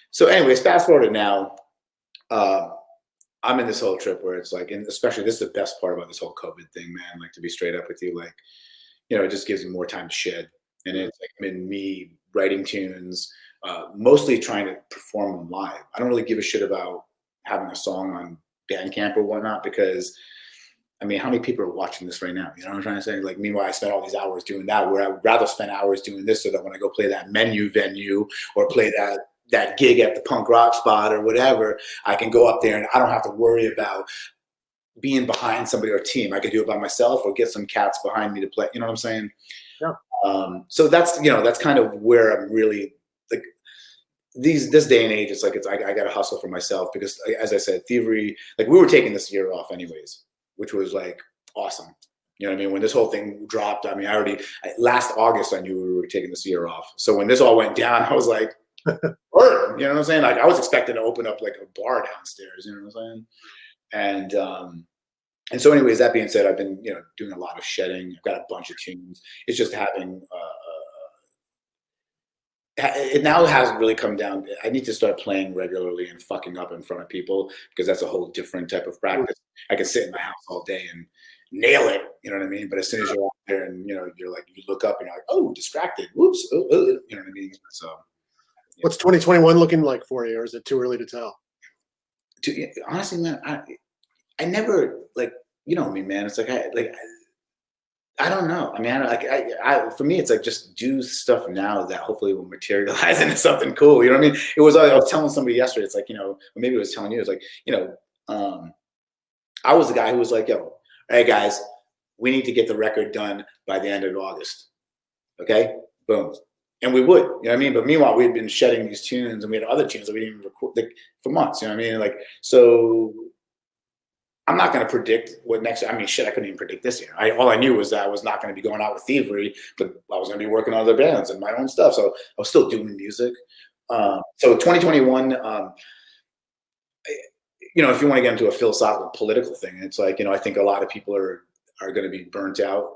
So anyways, fast forward to now, I'm in this whole trip where it's like, and especially this is the best part about this whole COVID thing, man, like, to be straight up with you, like, you know, it just gives me more time to shed. And it's like been me writing tunes, mostly trying to perform them live. I don't really give a shit about having a song on Bandcamp or whatnot, because I mean, how many people are watching this right now? You know what I'm trying to say? Like, meanwhile, I spent all these hours doing that, where I would rather spend hours doing this, so that when I go play that menu venue or play that gig at the punk rock spot or whatever, I can go up there and I don't have to worry about being behind somebody or a team. I could do it by myself or get some cats behind me to play. You know what I'm saying? Yeah. So that's, you know, that's kind of where I'm really like, this day and age, it's like, I got to hustle for myself, because as I said, Thievery, like, we were taking this year off anyways, which was like awesome. You know what I mean? When this whole thing dropped, I mean, last August, I knew we were taking this year off. So when this all went down, I was like, word, you know what I'm saying? Like, I was expecting to open up like a bar downstairs, you know what I'm saying? And so anyways, that being said, I've been, you know, doing a lot of shedding. I've got a bunch of tunes. It's just having, it now has really come down. I need to start playing regularly and fucking up in front of people, because that's a whole different type of practice. I can sit in my house all day and nail it, you know what I mean? But as soon as you're out there and, you know, you're like, you look up and you're like, oh, distracted, whoops, you know what I mean? So yeah. What's 2021 looking like for you, or is it too early to tell? Honestly, man, I never, like, you know me, man. It's like, I don't know. I mean, for me, it's like, just do stuff now that hopefully will materialize into something cool. You know what I mean? I was telling somebody yesterday, it's like, you know, or maybe I was telling you, it's like, you know, I was the guy who was like, yo, hey guys, we need to get the record done by the end of August. Okay, boom. And we would, you know what I mean? But meanwhile, we had been shedding these tunes, and we had other tunes that we didn't even record, like, for months, you know what I mean? Like, so I'm not going to predict what next. I mean, shit, I couldn't even predict this year. All I knew was that I was not going to be going out with Thievery, but I was going to be working on other bands and my own stuff. So I was still doing music. So 2021, if you want to get into a philosophical, political thing, it's like, I think a lot of people are going to be burnt out,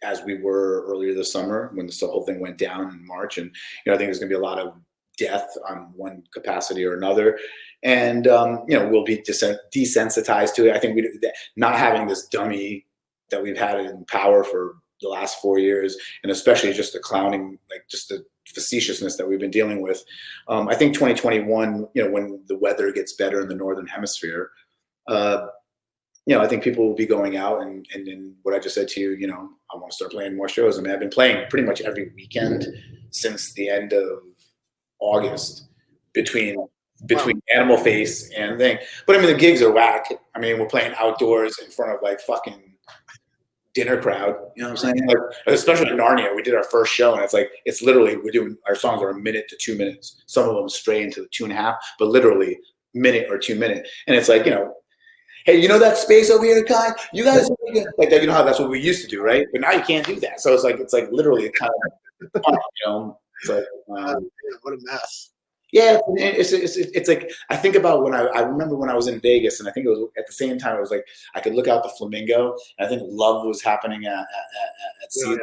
as we were earlier this summer when this whole thing went down in March. And, I think there's going to be a lot of death on one capacity or another. And, we'll be desensitized to it. I think not having this dummy that we've had in power for the last 4 years, and especially just the clowning, like just the facetiousness that we've been dealing with. I think 2021, when the weather gets better in the Northern Hemisphere, I think people will be going out and what I just said to you, I want to start playing more shows. I mean, I've been playing pretty much every weekend since the end of August between Animal Face and thing. But I mean, the gigs are whack. I mean, we're playing outdoors in front of like fucking dinner crowd. You know what I'm saying? Like, especially in Narnia, we did our first show and it's literally, we're doing, our songs are a minute to 2 minutes. Some of them stray into the 2.5, but literally minute or 2 minute. And it's like, hey, that space over here, Kai? You guys like that? How that's what we used to do, right? But now you can't do that. So it's like literally kind of fun, It's like what a mess. Yeah, it's like I think about when I remember when I was in Vegas, and I think it was at the same time. It was like I could look out the Flamingo, and I think Love was happening at Caesar,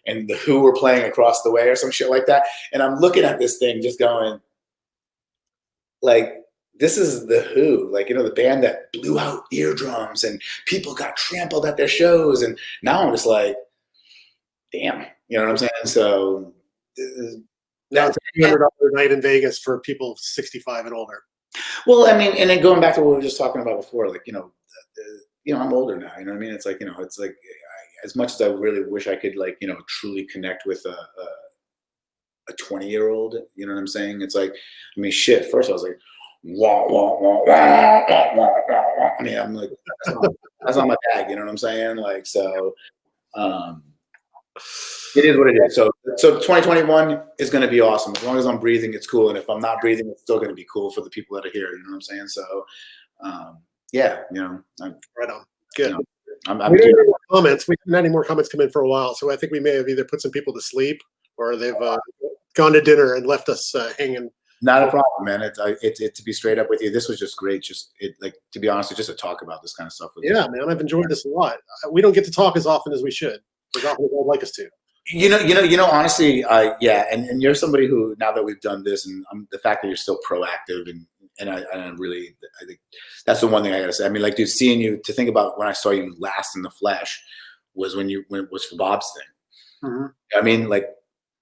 and the Who were playing across the way or some shit like that. And I'm looking at this thing, just going, like, this is the Who, like, the band that blew out eardrums and people got trampled at their shows. And now I'm just like, damn, you know what I'm saying? So now it's a $200 night in Vegas for people 65 and older. Well, I mean, and then going back to what we were just talking about before, like, I'm older now, you know what I mean? It's like, it's like as much as I really wish I could, like, truly connect with a 20-year-old, you know what I'm saying? It's like, I mean, shit, first I was like, wah, wah, wah, wah, wah, wah, wah. I mean, I'm like, that's not my bag, you know what I'm saying? Like, so, it is what it is. So 2021 is going to be awesome. As long as I'm breathing, it's cool. And if I'm not breathing, it's still going to be cool for the people that are here. You know what I'm saying? So, yeah, right on. Good. I'm we don't have any more comments. We haven't had any more comments come in for a while. So I think we may have either put some people to sleep or they've gone to dinner and left us hanging. Not a problem, man. It to be straight up with you, this was just great. To be honest, just to talk about this kind of stuff with you. Yeah, man, I've enjoyed this a lot. We don't get to talk as often as we should. As often as I'd like us to. Honestly, yeah. And you're somebody who, now that we've done this, and the fact that you're still proactive, and I think that's the one thing I gotta say. I mean, like, dude, seeing you, to think about when I saw you last in the flesh was when it was for Bob's thing. Mm-hmm. I mean, like,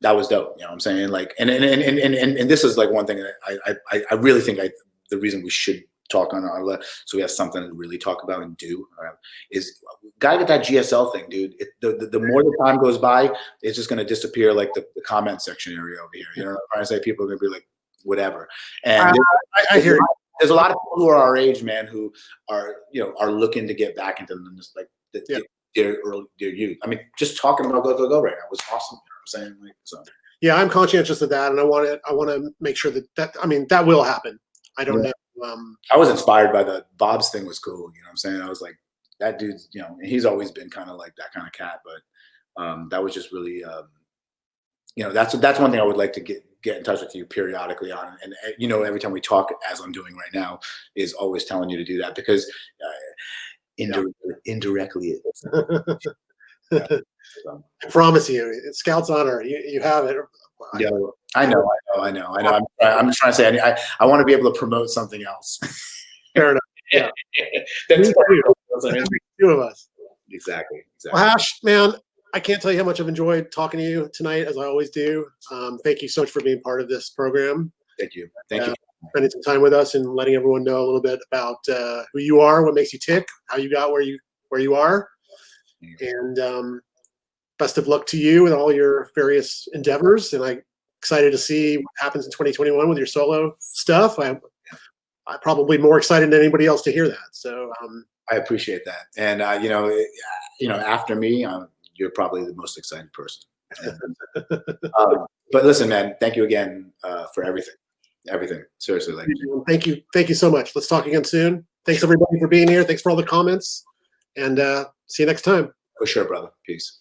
that was dope. You know what I'm saying? Like, and this is like one thing that I really think the reason we should talk on our so we have something to really talk about and do is gotta get that GSL thing, dude. The more the time goes by, it's just gonna disappear, like the comment section area over here. You know what I'm trying to say? People are gonna be like, whatever. And I hear you. There's a lot of people who are our age, man, who are looking to get back into this, like their youth. I mean, just talking about Gogogo right now was awesome. You know what I'm saying? Like, so. Yeah, I'm conscientious of that, and I want to make sure that will happen. I don't know. I was inspired by the Bob's thing was cool. You know what I'm saying? I was like, that dude's, he's always been kind of like that kind of cat, but that was just really, that's one thing I would like to get in touch with you periodically on. And every time we talk, as I'm doing right now, is always telling you to do that because indirectly it is. So. I promise you, Scout's honor, you have it. Yeah, I know. I'm just trying to say, I want to be able to promote something else. Fair enough. Yeah. That's two of us. Exactly. Well, Ash, man, I can't tell you how much I've enjoyed talking to you tonight, as I always do. Thank you so much for being part of this program. Thank you. Thank you. Spending some time with us and letting everyone know a little bit about who you are, what makes you tick, how you got where you are. And best of luck to you with all your various endeavors. And I'm excited to see what happens in 2021 with your solo stuff. I'm probably more excited than anybody else to hear that. So I appreciate that. And after me, you're probably the most excited person. But listen, man, thank you again for everything. Seriously, thank you so much. Let's talk again soon. Thanks everybody for being here. Thanks for all the comments, and see you next time. For sure, brother. Peace.